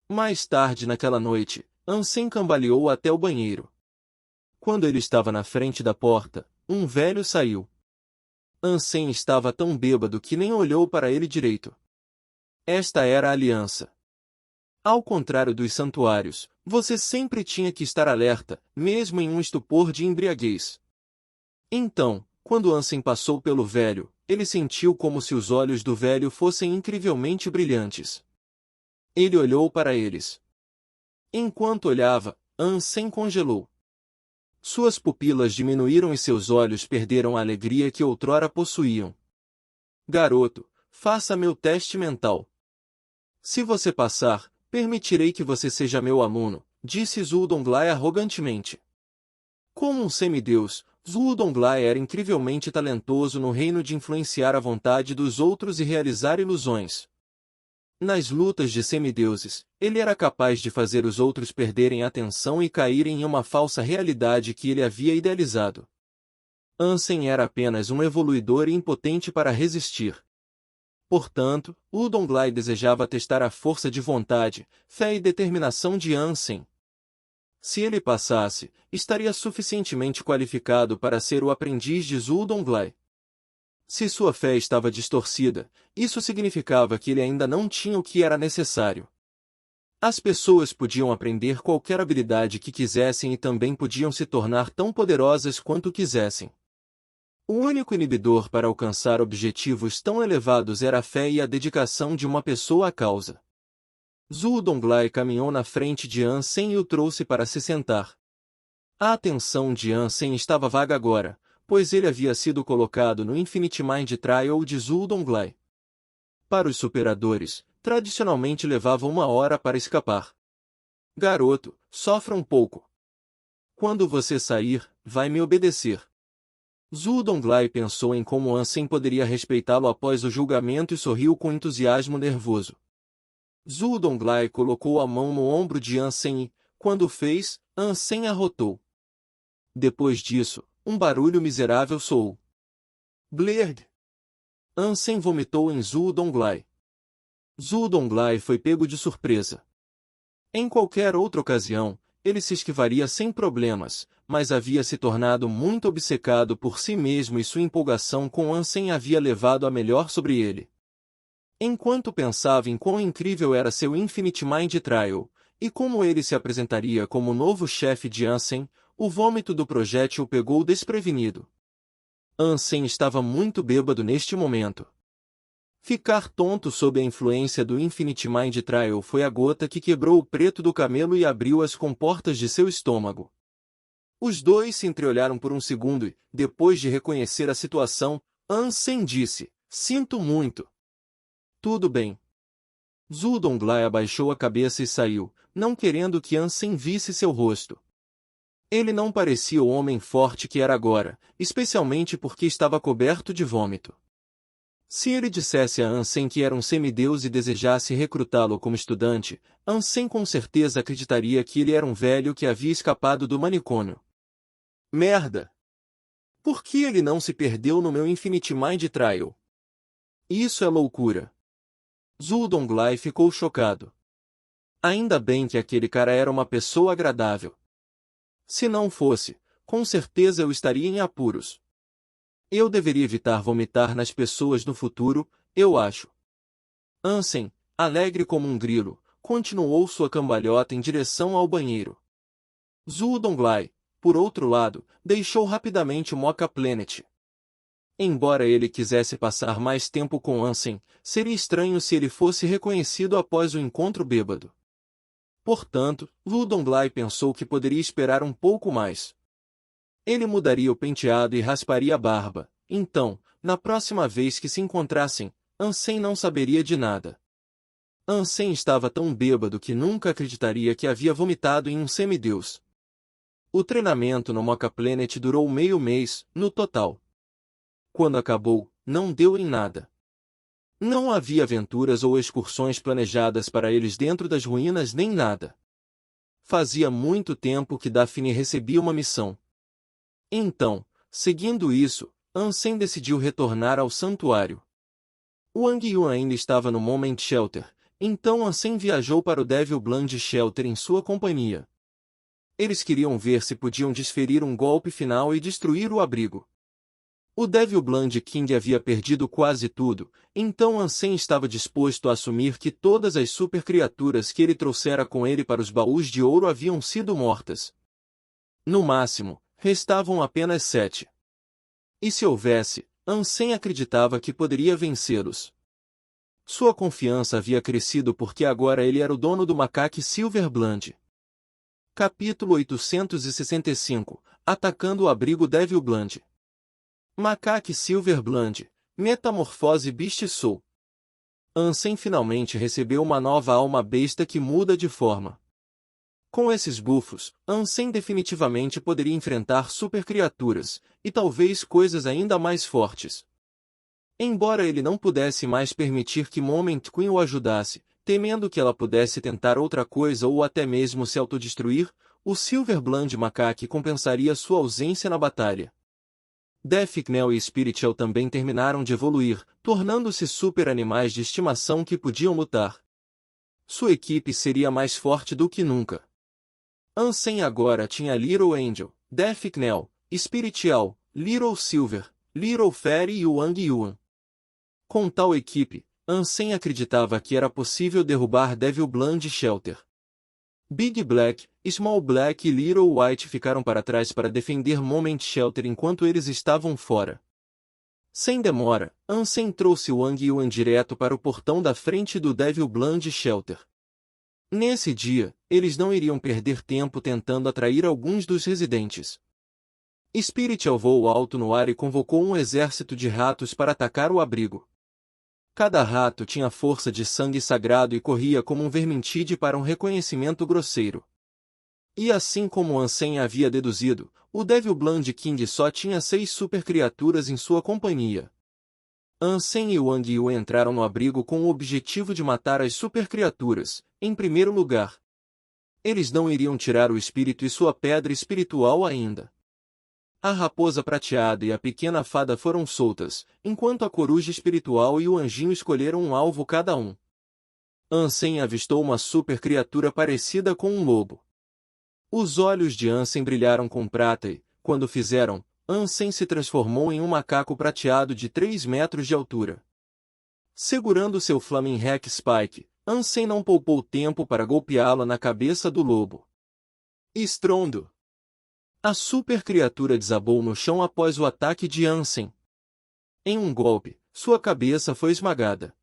Mais tarde naquela noite, Ansem cambaleou até o banheiro. Quando ele estava na frente da porta, um velho saiu. Ansem estava tão bêbado que nem olhou para ele direito. Esta era a aliança. Ao contrário dos santuários, você sempre tinha que estar alerta, mesmo em um estupor de embriaguez. Então, quando Ansem passou pelo velho, ele sentiu como se os olhos do velho fossem incrivelmente brilhantes. Ele olhou para eles. Enquanto olhava, Ansem congelou. Suas pupilas diminuíram e seus olhos perderam a alegria que outrora possuíam. Garoto, faça meu teste mental. Se você passar, permitirei que você seja meu aluno, disse Zhu Donglai arrogantemente. Como um semideus, Zhu Donglai era incrivelmente talentoso no reino de influenciar a vontade dos outros e realizar ilusões. Nas lutas de semideuses, ele era capaz de fazer os outros perderem a atenção e caírem em uma falsa realidade que ele havia idealizado. Ansem era apenas um evoluidor e impotente para resistir. Portanto, Zhu Donglai desejava testar a força de vontade, fé e determinação de Ansem. Se ele passasse, estaria suficientemente qualificado para ser o aprendiz de Zhu Donglai. Se sua fé estava distorcida, isso significava que ele ainda não tinha o que era necessário. As pessoas podiam aprender qualquer habilidade que quisessem e também podiam se tornar tão poderosas quanto quisessem. O único inibidor para alcançar objetivos tão elevados era a fé e a dedicação de uma pessoa à causa. Zhu Donglai caminhou na frente de Ansem e o trouxe para se sentar. A atenção de Ansem estava vaga agora, pois ele havia sido colocado no Infinite Mind Trial de Zhu Donglai. Para os superadores, tradicionalmente levava 1 hora para escapar. Garoto, sofra um pouco. Quando você sair, vai me obedecer. Zhu Donglai pensou em como Ansem poderia respeitá-lo após o julgamento e sorriu com entusiasmo nervoso. Zhu Donglai colocou a mão no ombro de Ansem e, quando fez, Ansem arrotou. Depois disso, um barulho miserável soou. Blerd! Ansem vomitou em Zhu Donglai. Zhu Donglai foi pego de surpresa. Em qualquer outra ocasião, ele se esquivaria sem problemas, mas havia se tornado muito obcecado por si mesmo e sua empolgação com Ansem havia levado a melhor sobre ele. Enquanto pensava em quão incrível era seu Infinite Mind Trial, e como ele se apresentaria como o novo chefe de Ansem, o vômito do projétil pegou desprevenido. Ansem estava muito bêbado neste momento. Ficar tonto sob a influência do Infinite Mind Trial foi a gota que quebrou o preto do camelo e abriu as comportas de seu estômago. Os dois se entreolharam por um segundo e, depois de reconhecer a situação, Ansem disse, sinto muito. Tudo bem. Zhu Donglai abaixou a cabeça e saiu, não querendo que Ansem visse seu rosto. Ele não parecia o homem forte que era agora, especialmente porque estava coberto de vômito. Se ele dissesse a Ansem que era um semideus e desejasse recrutá-lo como estudante, Ansem com certeza acreditaria que ele era um velho que havia escapado do manicômio. Merda! Por que ele não se perdeu no meu Infinite Mind Trial? Isso é loucura. Zhu Donglai ficou chocado. Ainda bem que aquele cara era uma pessoa agradável. Se não fosse, com certeza eu estaria em apuros. Eu deveria evitar vomitar nas pessoas no futuro, eu acho. Ansem, alegre como um grilo, continuou sua cambalhota em direção ao banheiro. Zhu Donglai, por outro lado, deixou rapidamente o Mocha Planet. Embora ele quisesse passar mais tempo com Ansem, seria estranho se ele fosse reconhecido após o encontro bêbado. Portanto, Zhu Donglai pensou que poderia esperar um pouco mais. Ele mudaria o penteado e rasparia a barba. Então, na próxima vez que se encontrassem, Ansem não saberia de nada. Ansem estava tão bêbado que nunca acreditaria que havia vomitado em um semideus. O treinamento no Mocha Planet durou meio mês, no total. Quando acabou, não deu em nada. Não havia aventuras ou excursões planejadas para eles dentro das ruínas nem nada. Fazia muito tempo que Daphne recebia uma missão. Então, seguindo isso, Ansem decidiu retornar ao santuário. Wang Yuan ainda estava no Moment Shelter, então Ansem viajou para o Devil Blind Shelter em sua companhia. Eles queriam ver se podiam desferir um golpe final e destruir o abrigo. O Devil Blind King havia perdido quase tudo, então Ansem estava disposto a assumir que todas as super criaturas que ele trouxera com ele para os baús de ouro haviam sido mortas. No máximo, restavam apenas 7. E se houvesse, Ansem acreditava que poderia vencê-los. Sua confiança havia crescido porque agora ele era o dono do macaque Silverblind. Capítulo 865 Atacando o abrigo Devil Blind. Macaque Silverblind, Metamorfose Beast Soul. Ansem finalmente recebeu uma nova alma besta que muda de forma. Com esses buffos, Ansem definitivamente poderia enfrentar super criaturas, e talvez coisas ainda mais fortes. Embora ele não pudesse mais permitir que Moment Queen o ajudasse, temendo que ela pudesse tentar outra coisa ou até mesmo se autodestruir, o Silverblind Macaque compensaria sua ausência na batalha. Deathknell e Spiritual também terminaram de evoluir, tornando-se super animais de estimação que podiam lutar. Sua equipe seria mais forte do que nunca. Ansem agora tinha Little Angel, Deathknell, Spiritual, Little Silver, Little Fairy e Wang Yuan. Com tal equipe, Ansem acreditava que era possível derrubar Devil Blind Shelter. Big Black, Small Black e Little White ficaram para trás para defender Moment Shelter enquanto eles estavam fora. Sem demora, Ansem trouxe Wang Yuan direto para o portão da frente do Devil Blind Shelter. Nesse dia, eles não iriam perder tempo tentando atrair alguns dos residentes. Spiritual voou alto no ar e convocou um exército de ratos para atacar o abrigo. Cada rato tinha força de sangue sagrado e corria como um vermintide para um reconhecimento grosseiro. E assim como Ansem havia deduzido, o Devil Blind King só tinha 6 super criaturas em sua companhia. Ansem e Wang Yu entraram no abrigo com o objetivo de matar as super criaturas, em primeiro lugar. Eles não iriam tirar o espírito e sua pedra espiritual ainda. A raposa prateada e a pequena fada foram soltas, enquanto a coruja espiritual e o anjinho escolheram um alvo cada um. Ansem avistou uma super criatura parecida com um lobo. Os olhos de Ansem brilharam com prata e, quando fizeram, Ansem se transformou em um macaco prateado de 3 metros de altura. Segurando seu Flaming Hack Spike, Ansem não poupou tempo para golpeá-la na cabeça do lobo. Estrondo! A super criatura desabou no chão após o ataque de Ansem. Em um golpe, sua cabeça foi esmagada.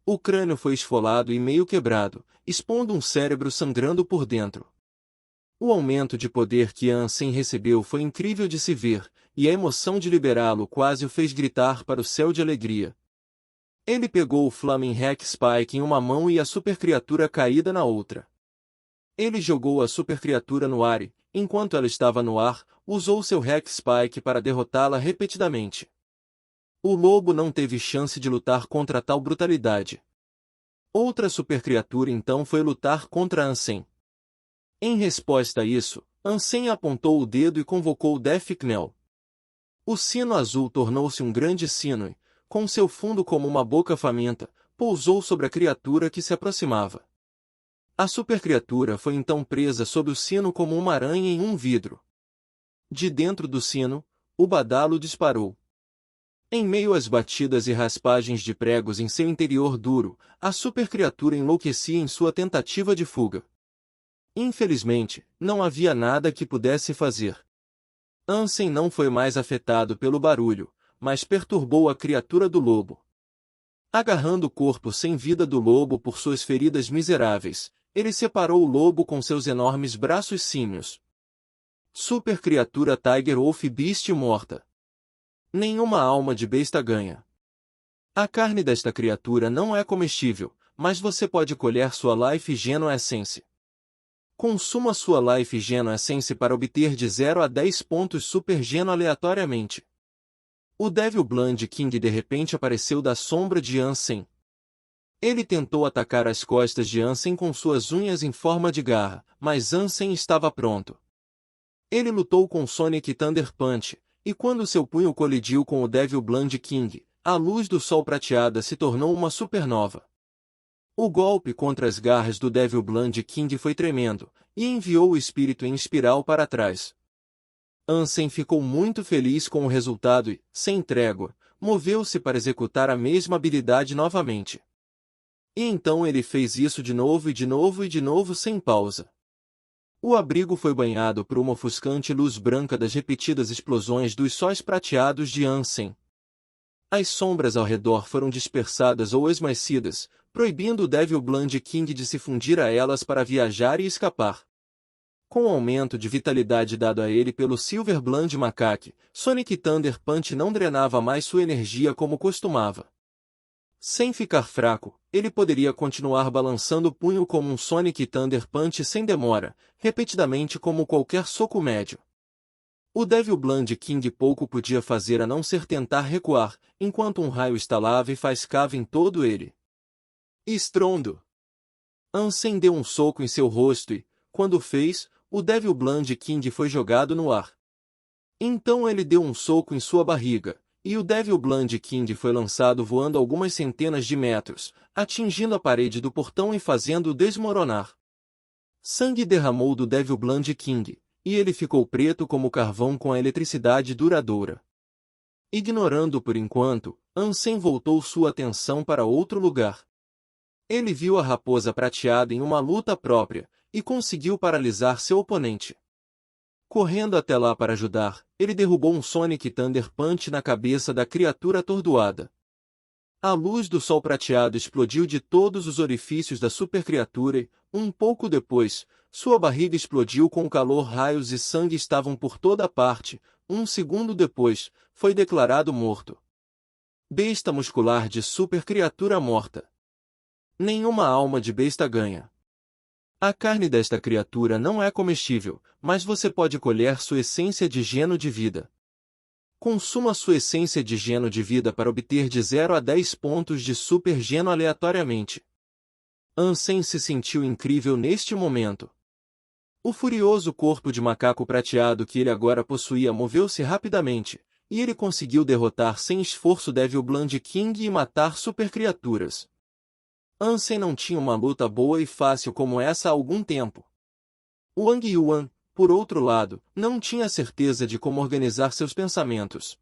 O crânio foi esfolado e meio quebrado, expondo um cérebro sangrando por dentro. O aumento de poder que Ansem recebeu foi incrível de se ver, e a emoção de liberá-lo quase o fez gritar para o céu de alegria. Ele pegou o Flaming Hack Spike em uma mão e a super criatura caída na outra. Ele jogou a super criatura no ar e, enquanto ela estava no ar, usou seu Hack Spike para derrotá-la repetidamente. O lobo não teve chance de lutar contra tal brutalidade. Outra super criatura então foi lutar contra Ansem. Em resposta a isso, Ansem apontou o dedo e convocou Deathknell. O sino azul tornou-se um grande sino e, com seu fundo como uma boca faminta, pousou sobre a criatura que se aproximava. A supercriatura foi então presa sob o sino como uma aranha em um vidro. De dentro do sino, o badalo disparou. Em meio às batidas e raspagens de pregos em seu interior duro, a supercriatura enlouquecia em sua tentativa de fuga. Infelizmente, não havia nada que pudesse fazer. Ansem não foi mais afetado pelo barulho, mas perturbou a criatura do lobo. Agarrando o corpo sem vida do lobo por suas feridas miseráveis, ele separou o lobo com seus enormes braços símios. Super criatura Tiger Wolf Beast morta. Nenhuma alma de besta ganha. A carne desta criatura não é comestível, mas você pode colher sua Life Geno Essence. Consuma sua Life Geno Essence para obter de 0 a 10 pontos Super Geno aleatoriamente. O Devil Blonde King de repente apareceu da sombra de Ansem. Ele tentou atacar as costas de Ansem com suas unhas em forma de garra, mas Ansem estava pronto. Ele lutou com Sonic Thunder Punch, e quando seu punho colidiu com o Devil Blonde King, a luz do sol prateada se tornou uma supernova. O golpe contra as garras do Devil Blonde King foi tremendo, e enviou o espírito em espiral para trás. Ansem ficou muito feliz com o resultado e, sem trégua, moveu-se para executar a mesma habilidade novamente. E então ele fez isso de novo e de novo e de novo sem pausa. O abrigo foi banhado por uma ofuscante luz branca das repetidas explosões dos sóis prateados de Ansem. As sombras ao redor foram dispersadas ou esmaecidas, proibindo o Devil Blonde King de se fundir a elas para viajar e escapar. Com o aumento de vitalidade dado a ele pelo Silver Blonde Macaque, Sonic Thunder Punch não drenava mais sua energia como costumava. Sem ficar fraco, ele poderia continuar balançando o punho como um Sonic Thunder Punch sem demora, repetidamente como qualquer soco médio. O Devil Blonde King pouco podia fazer a não ser tentar recuar, enquanto um raio estalava e faiscava em todo ele. Estrondo! Ansem deu um soco em seu rosto e, quando o fez, o Devil Blonde King foi jogado no ar. Então ele deu um soco em sua barriga, e o Devil Blonde King foi lançado voando algumas centenas de metros, atingindo a parede do portão e fazendo-o desmoronar. Sangue derramou do Devil Blonde King, e ele ficou preto como carvão com a eletricidade duradoura. Ignorando por enquanto, Ansem voltou sua atenção para outro lugar. Ele viu a raposa prateada em uma luta própria, e conseguiu paralisar seu oponente. Correndo até lá para ajudar, ele derrubou um Sonic Thunder Punch na cabeça da criatura atordoada. A luz do sol prateado explodiu de todos os orifícios da supercriatura e, um pouco depois, sua barriga explodiu com calor, raios e sangue estavam por toda parte. Um segundo depois, foi declarado morto. Besta muscular de supercriatura morta. Nenhuma alma de besta ganha. A carne desta criatura não é comestível, mas você pode colher sua essência de geno de vida. Consuma sua essência de geno de vida para obter de 0 a 10 pontos de super geno aleatoriamente. Ansem se sentiu incrível neste momento. O furioso corpo de macaco prateado que ele agora possuía moveu-se rapidamente, e ele conseguiu derrotar sem esforço Devil Blonde King e matar supercriaturas. Ansem não tinha uma luta boa e fácil como essa há algum tempo. Wang Yuan, por outro lado, não tinha certeza de como organizar seus pensamentos.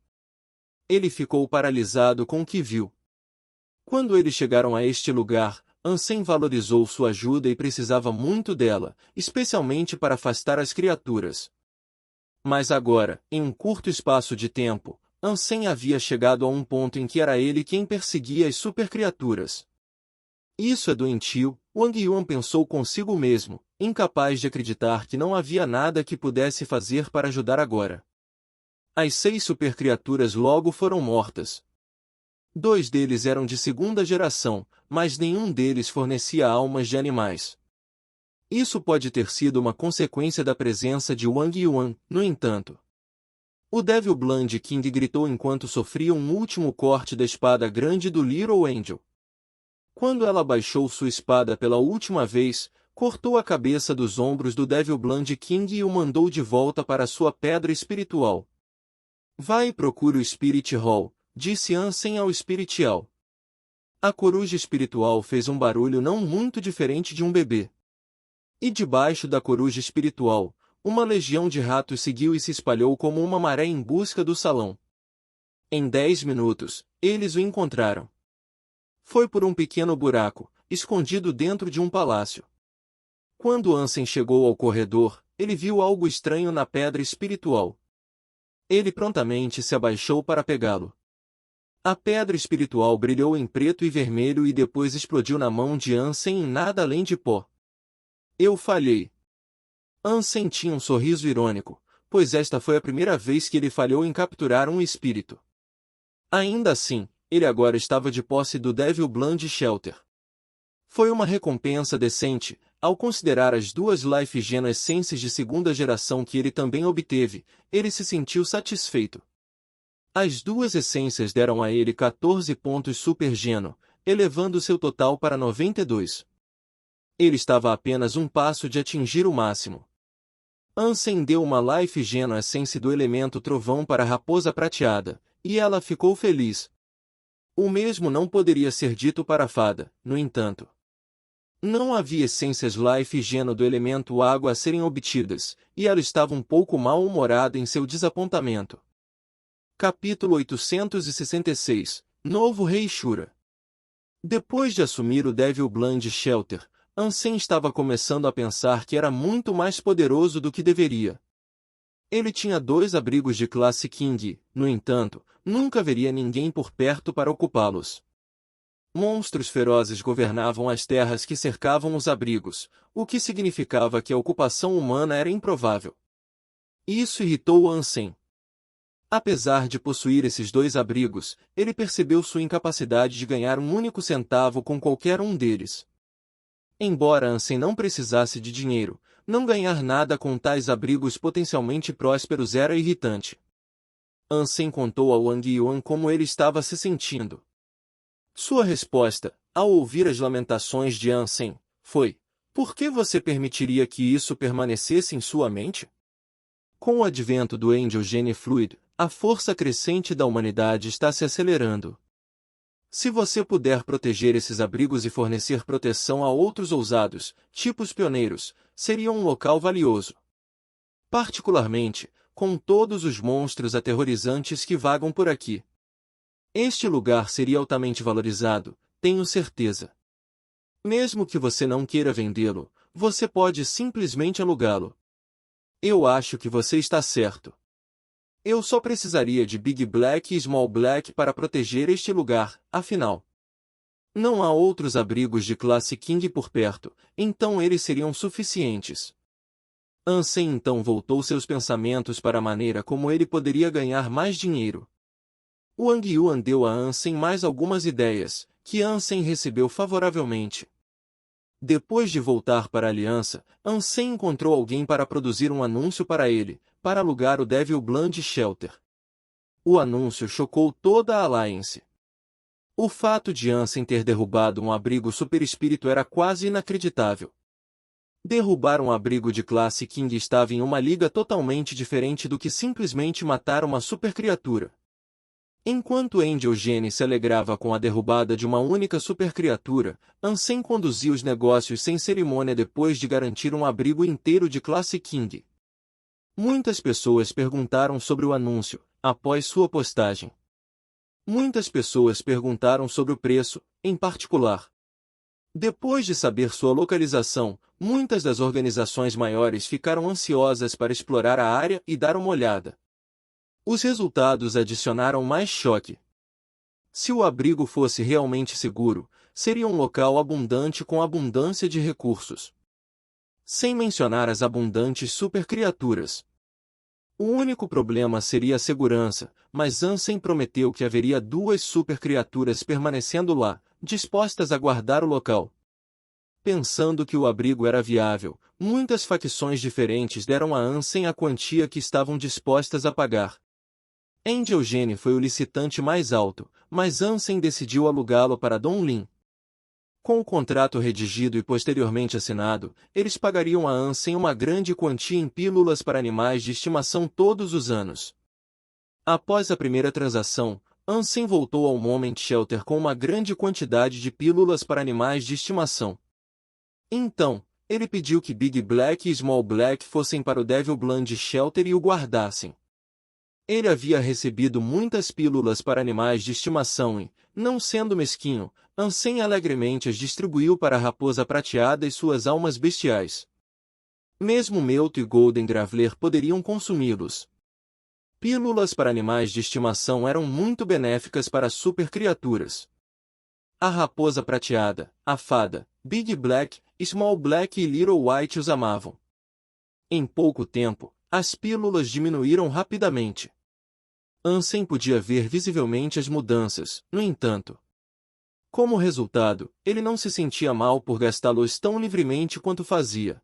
Ele ficou paralisado com o que viu. Quando eles chegaram a este lugar, Ansem valorizou sua ajuda e precisava muito dela, especialmente para afastar as criaturas. Mas agora, em um curto espaço de tempo, Ansem havia chegado a um ponto em que era ele quem perseguia as supercriaturas. Isso é doentio, Wang Yuan pensou consigo mesmo, incapaz de acreditar que não havia nada que pudesse fazer para ajudar agora. As 6 supercriaturas logo foram mortas. 2 deles eram de segunda geração, mas nenhum deles fornecia almas de animais. Isso pode ter sido uma consequência da presença de Wang Yuan, no entanto. O Devil Blonde King gritou enquanto sofria um último corte da espada grande do Little Angel. Quando ela baixou sua espada pela última vez, cortou a cabeça dos ombros do Devil Blonde King e o mandou de volta para sua pedra espiritual. Vá e procure o Spirit Hall, disse Ansem ao Spiritual. A coruja espiritual fez um barulho não muito diferente de um bebê. E debaixo da coruja espiritual, uma legião de ratos seguiu e se espalhou como uma maré em busca do salão. Em 10 minutos, eles o encontraram. Foi por um pequeno buraco, escondido dentro de um palácio. Quando Ansem chegou ao corredor, ele viu algo estranho na pedra espiritual. Ele prontamente se abaixou para pegá-lo. A pedra espiritual brilhou em preto e vermelho e depois explodiu na mão de Ansem em nada além de pó. Eu falhei. Ansem tinha um sorriso irônico, pois esta foi a primeira vez que ele falhou em capturar um espírito. Ainda assim, ele agora estava de posse do Devil Blood Shelter. Foi uma recompensa decente, ao considerar as duas Life Geno essências de segunda geração que ele também obteve, ele se sentiu satisfeito. As duas essências deram a ele 14 pontos Super Geno, elevando seu total para 92. Ele estava a apenas um passo de atingir o máximo. Ansem deu uma Life Geno essência do elemento trovão para a raposa prateada, e ela ficou feliz. O mesmo não poderia ser dito para a fada, no entanto. Não havia essências Life Geno do elemento água a serem obtidas, e ela estava um pouco mal-humorada em seu desapontamento. Capítulo 866 Novo Rei Shura. Depois de assumir o Devil Blood Shelter, Ansem estava começando a pensar que era muito mais poderoso do que deveria. Ele tinha 2 abrigos de classe King, no entanto, nunca haveria ninguém por perto para ocupá-los. Monstros ferozes governavam as terras que cercavam os abrigos, o que significava que a ocupação humana era improvável. Isso irritou Ansem. Apesar de possuir esses 2 abrigos, ele percebeu sua incapacidade de ganhar um único centavo com qualquer um deles. Embora Ansem não precisasse de dinheiro, não ganhar nada com tais abrigos potencialmente prósperos era irritante. Ansem contou a Wang Yuan como ele estava se sentindo. Sua resposta, ao ouvir as lamentações de Ansem, foi: por que você permitiria que isso permanecesse em sua mente? Com o advento do Angel Gene Fluid, a força crescente da humanidade está se acelerando. Se você puder proteger esses abrigos e fornecer proteção a outros ousados, tipos pioneiros, seria um local valioso. Particularmente, com todos os monstros aterrorizantes que vagam por aqui. Este lugar seria altamente valorizado, tenho certeza. Mesmo que você não queira vendê-lo, você pode simplesmente alugá-lo. Eu acho que você está certo. Eu só precisaria de Big Black e Small Black para proteger este lugar, afinal. Não há outros abrigos de classe King por perto, então eles seriam suficientes. Ansem então voltou seus pensamentos para a maneira como ele poderia ganhar mais dinheiro. Wang Yuan deu a Ansem mais algumas ideias, que Ansem recebeu favoravelmente. Depois de voltar para a aliança, Ansem encontrou alguém para produzir um anúncio para ele, para alugar o Devil Blood Shelter. O anúncio chocou toda a Alliance. O fato de Ansem ter derrubado um abrigo super espírito era quase inacreditável. Derrubar um abrigo de classe King estava em uma liga totalmente diferente do que simplesmente matar uma super criatura. Enquanto Angel Gene se alegrava com a derrubada de uma única supercriatura, Ansem conduzia os negócios sem cerimônia depois de garantir um abrigo inteiro de classe King. Muitas pessoas perguntaram sobre o anúncio, após sua postagem. Muitas pessoas perguntaram sobre o preço, em particular. Depois de saber sua localização, muitas das organizações maiores ficaram ansiosas para explorar a área e dar uma olhada. Os resultados adicionaram mais choque. Se o abrigo fosse realmente seguro, seria um local abundante com abundância de recursos. Sem mencionar as abundantes supercriaturas. O único problema seria a segurança, mas Ansem prometeu que haveria 2 supercriaturas permanecendo lá, dispostas a guardar o local. Pensando que o abrigo era viável, muitas facções diferentes deram a Ansem a quantia que estavam dispostas a pagar. Angel Gene foi o licitante mais alto, mas Ansem decidiu alugá-lo para Dong Lin. Com o contrato redigido e posteriormente assinado, eles pagariam a Ansem uma grande quantia em pílulas para animais de estimação todos os anos. Após a primeira transação, Ansem voltou ao Moment Shelter com uma grande quantidade de pílulas para animais de estimação. Então, ele pediu que Big Black e Small Black fossem para o Devil Blood Shelter e o guardassem. Ele havia recebido muitas pílulas para animais de estimação e, não sendo mesquinho, Ansem alegremente as distribuiu para a raposa prateada e suas almas bestiais. Mesmo Melto e Golden Graveler poderiam consumi-los. Pílulas para animais de estimação eram muito benéficas para supercriaturas. A raposa prateada, a fada, Big Black, Small Black e Little White os amavam. Em pouco tempo, as pílulas diminuíram rapidamente. Ansem podia ver visivelmente as mudanças, no entanto. Como resultado, ele não se sentia mal por gastá-los tão livremente quanto fazia.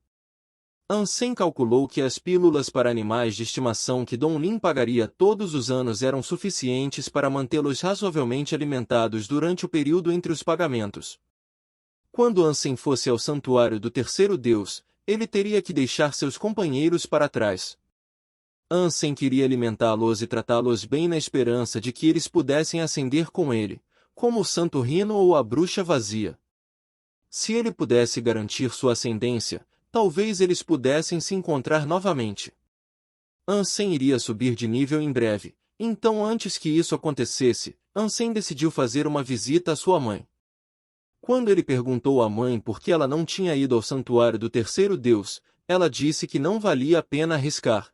Ansem calculou que as pílulas para animais de estimação que Dong Lin pagaria todos os anos eram suficientes para mantê-los razoavelmente alimentados durante o período entre os pagamentos. Quando Ansem fosse ao santuário do terceiro deus, ele teria que deixar seus companheiros para trás. Ansem queria alimentá-los e tratá-los bem na esperança de que eles pudessem ascender com ele, como o Santo Rino ou a Bruxa Vazia. Se ele pudesse garantir sua ascendência, talvez eles pudessem se encontrar novamente. Ansem iria subir de nível em breve, então antes que isso acontecesse, Ansem decidiu fazer uma visita à sua mãe. Quando ele perguntou à mãe por que ela não tinha ido ao santuário do terceiro deus, ela disse que não valia a pena arriscar.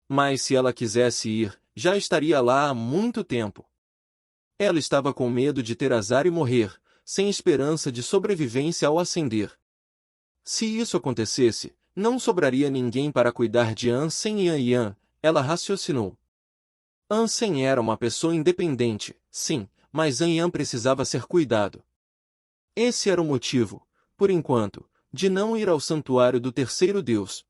Mas se ela quisesse ir, já estaria lá há muito tempo. Ela estava com medo de ter azar e morrer, sem esperança de sobrevivência ao ascender. Se isso acontecesse, não sobraria ninguém para cuidar de Ansem e Yan, ela raciocinou. Ansem era uma pessoa independente, sim, mas Yan precisava ser cuidado. Esse era o motivo, por enquanto, de não ir ao santuário do terceiro deus.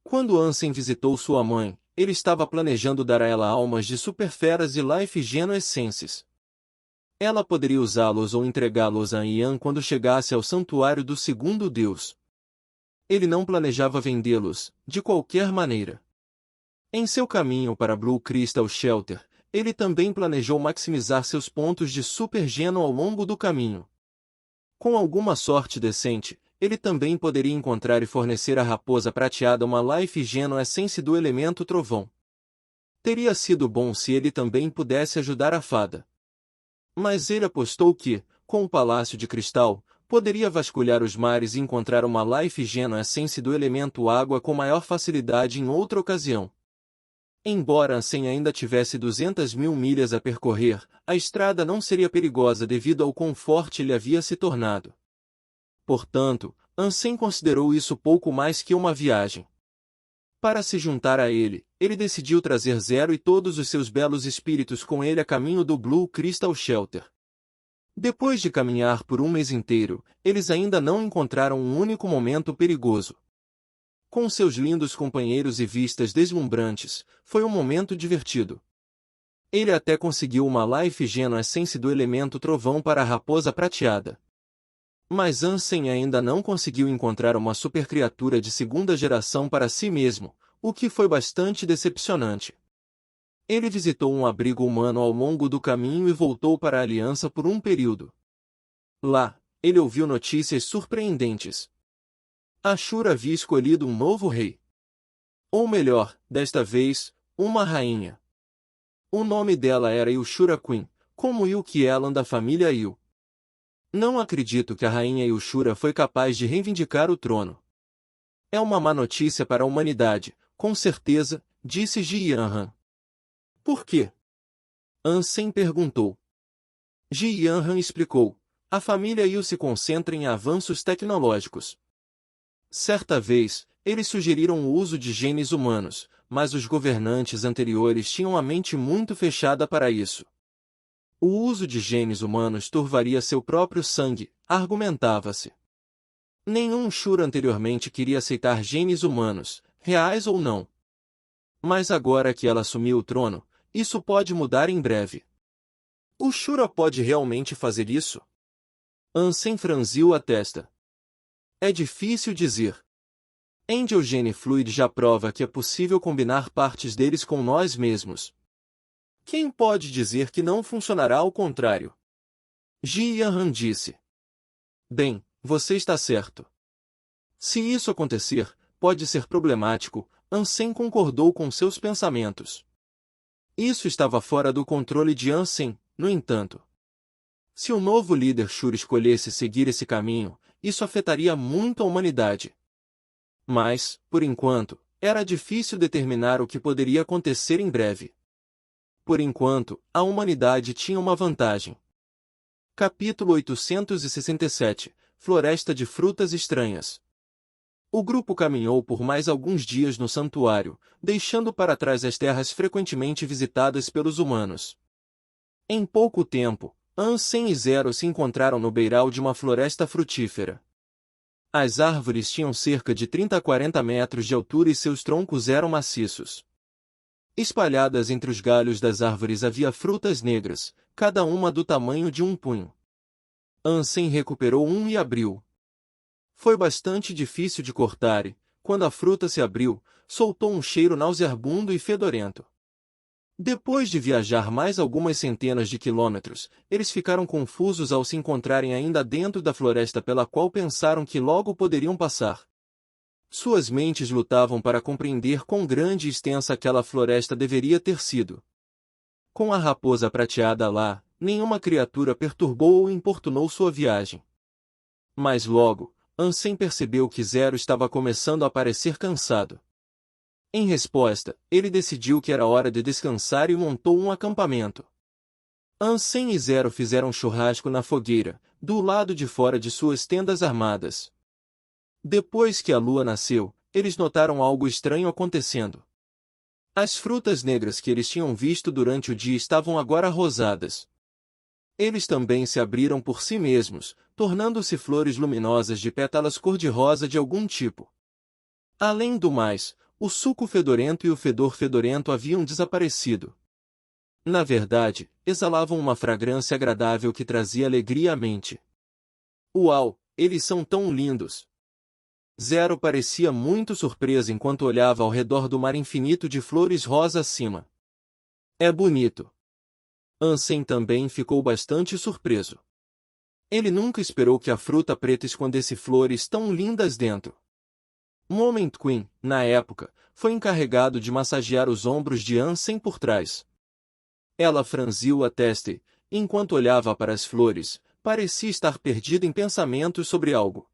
Quando Ansem visitou sua mãe, ele estava planejando dar a ela almas de superferas e Life Geno Essences. Ela poderia usá-los ou entregá-los a Yan quando chegasse ao santuário do segundo deus. Ele não planejava vendê-los, de qualquer maneira. Em seu caminho para Blue Crystal Shelter, ele também planejou maximizar seus pontos de Super Geno ao longo do caminho. Com alguma sorte decente, ele também poderia encontrar e fornecer à raposa prateada uma Life Geno Essence do elemento trovão. Teria sido bom se ele também pudesse ajudar a fada. Mas ele apostou que, com o Palácio de Cristal, poderia vasculhar os mares e encontrar uma Life Geno Essence do elemento água com maior facilidade em outra ocasião. Embora Ansem ainda tivesse 200.000 milhas a percorrer, a estrada não seria perigosa devido ao quão forte ele havia se tornado. Portanto, Ansem considerou isso pouco mais que uma viagem. Para se juntar a ele, ele decidiu trazer Zero e todos os seus belos espíritos com ele a caminho do Blue Crystal Shelter. Depois de caminhar por um mês inteiro, eles ainda não encontraram um único momento perigoso. Com seus lindos companheiros e vistas deslumbrantes, foi um momento divertido. Ele até conseguiu uma Life Geno Essence do elemento trovão para a raposa prateada. Mas Ansem ainda não conseguiu encontrar uma supercriatura de segunda geração para si mesmo, o que foi bastante decepcionante. Ele visitou um abrigo humano ao longo do caminho e voltou para a Aliança por um período. Lá, ele ouviu notícias surpreendentes. Ashura havia escolhido um novo rei. Ou melhor, desta vez, uma rainha. O nome dela era Yushura Queen, como Yu-Kielan da família Yu. Não acredito que a rainha Yushura foi capaz de reivindicar o trono. É uma má notícia para a humanidade, com certeza, disse Ji Yanran. Por quê? Ansem perguntou. Ji Yanran explicou. A família Yu se concentra em avanços tecnológicos. Certa vez, eles sugeriram o uso de genes humanos, mas os governantes anteriores tinham a mente muito fechada para isso. O uso de genes humanos turvaria seu próprio sangue, argumentava-se. Nenhum Shura anteriormente queria aceitar genes humanos, reais ou não. Mas agora que ela assumiu o trono, isso pode mudar em breve. O Shura pode realmente fazer isso? Ansem franziu a testa. É difícil dizer. Angel Gene Fluid já prova que é possível combinar partes deles com nós mesmos. Quem pode dizer que não funcionará ao contrário? Ji Yanran disse. Bem, você está certo. Se isso acontecer, pode ser problemático, Ansem concordou com seus pensamentos. Isso estava fora do controle de Ansem, no entanto. Se o novo líder Shura escolhesse seguir esse caminho, isso afetaria muito a humanidade. Mas, por enquanto, era difícil determinar o que poderia acontecer em breve. Por enquanto, a humanidade tinha uma vantagem. Capítulo 867 – Floresta de Frutas Estranhas. O grupo caminhou por mais alguns dias no santuário, deixando para trás as terras frequentemente visitadas pelos humanos. Em pouco tempo, Ansem e Zero se encontraram no beiral de uma floresta frutífera. As árvores tinham cerca de 30 a 40 metros de altura e seus troncos eram maciços. Espalhadas entre os galhos das árvores havia frutas negras, cada uma do tamanho de um punho. Ansem recuperou um e abriu. Foi bastante difícil de cortar e, quando a fruta se abriu, soltou um cheiro nauseabundo e fedorento. Depois de viajar mais algumas centenas de quilômetros, eles ficaram confusos ao se encontrarem ainda dentro da floresta pela qual pensaram que logo poderiam passar. Suas mentes lutavam para compreender quão grande e extensa aquela floresta deveria ter sido. Com a raposa prateada lá, nenhuma criatura perturbou ou importunou sua viagem. Mas logo, Ansem percebeu que Zero estava começando a parecer cansado. Em resposta, ele decidiu que era hora de descansar e montou um acampamento. Ansem e Zero fizeram churrasco na fogueira, do lado de fora de suas tendas armadas. Depois que a lua nasceu, eles notaram algo estranho acontecendo. As frutas negras que eles tinham visto durante o dia estavam agora rosadas. Eles também se abriram por si mesmos, tornando-se flores luminosas de pétalas cor-de-rosa de algum tipo. Além do mais, o suco fedorento e o fedor fedorento haviam desaparecido. Na verdade, exalavam uma fragrância agradável que trazia alegria à mente. Uau, eles são tão lindos! Zero parecia muito surpreso enquanto olhava ao redor do mar infinito de flores rosa acima. É bonito. Ansem também ficou bastante surpreso. Ele nunca esperou que a fruta preta escondesse flores tão lindas dentro. Moment Queen, na época, foi encarregado de massagear os ombros de Ansem por trás. Ela franziu a testa e, enquanto olhava para as flores, parecia estar perdida em pensamentos sobre algo.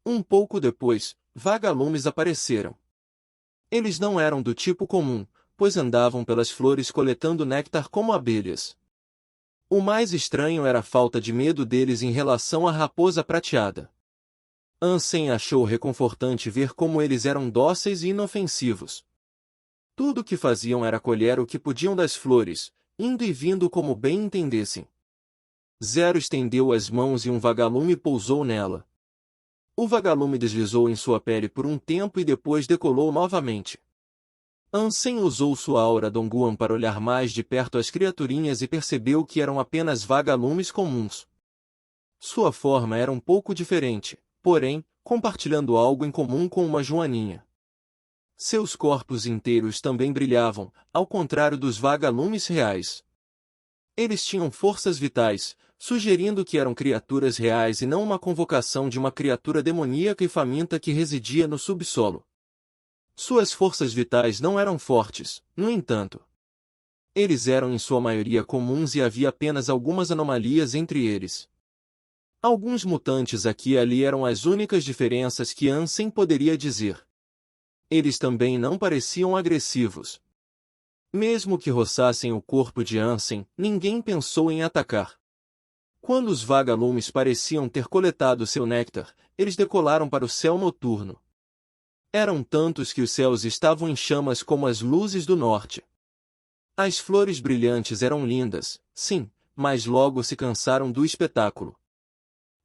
Um pouco depois, vagalumes apareceram. Eles não eram do tipo comum, pois andavam pelas flores coletando néctar como abelhas. O mais estranho era a falta de medo deles em relação à raposa prateada. Ansem achou reconfortante ver como eles eram dóceis e inofensivos. Tudo o que faziam era colher o que podiam das flores, indo e vindo como bem entendessem. Zero estendeu as mãos e um vagalume pousou nela. O vagalume deslizou em sua pele por um tempo e depois decolou novamente. Ansem usou sua aura Dongguan para olhar mais de perto as criaturinhas e percebeu que eram apenas vagalumes comuns. Sua forma era um pouco diferente, porém, compartilhando algo em comum com uma joaninha. Seus corpos inteiros também brilhavam, ao contrário dos vagalumes reais. Eles tinham forças vitais, sugerindo que eram criaturas reais e não uma convocação de uma criatura demoníaca e faminta que residia no subsolo. Suas forças vitais não eram fortes, no entanto. Eles eram em sua maioria comuns e havia apenas algumas anomalias entre eles. Alguns mutantes aqui e ali eram as únicas diferenças que Ansem poderia dizer. Eles também não pareciam agressivos. Mesmo que roçassem o corpo de Ansem, ninguém pensou em atacar. Quando os vagalumes pareciam ter coletado seu néctar, eles decolaram para o céu noturno. Eram tantos que os céus estavam em chamas como as luzes do norte. As flores brilhantes eram lindas, sim, mas logo se cansaram do espetáculo.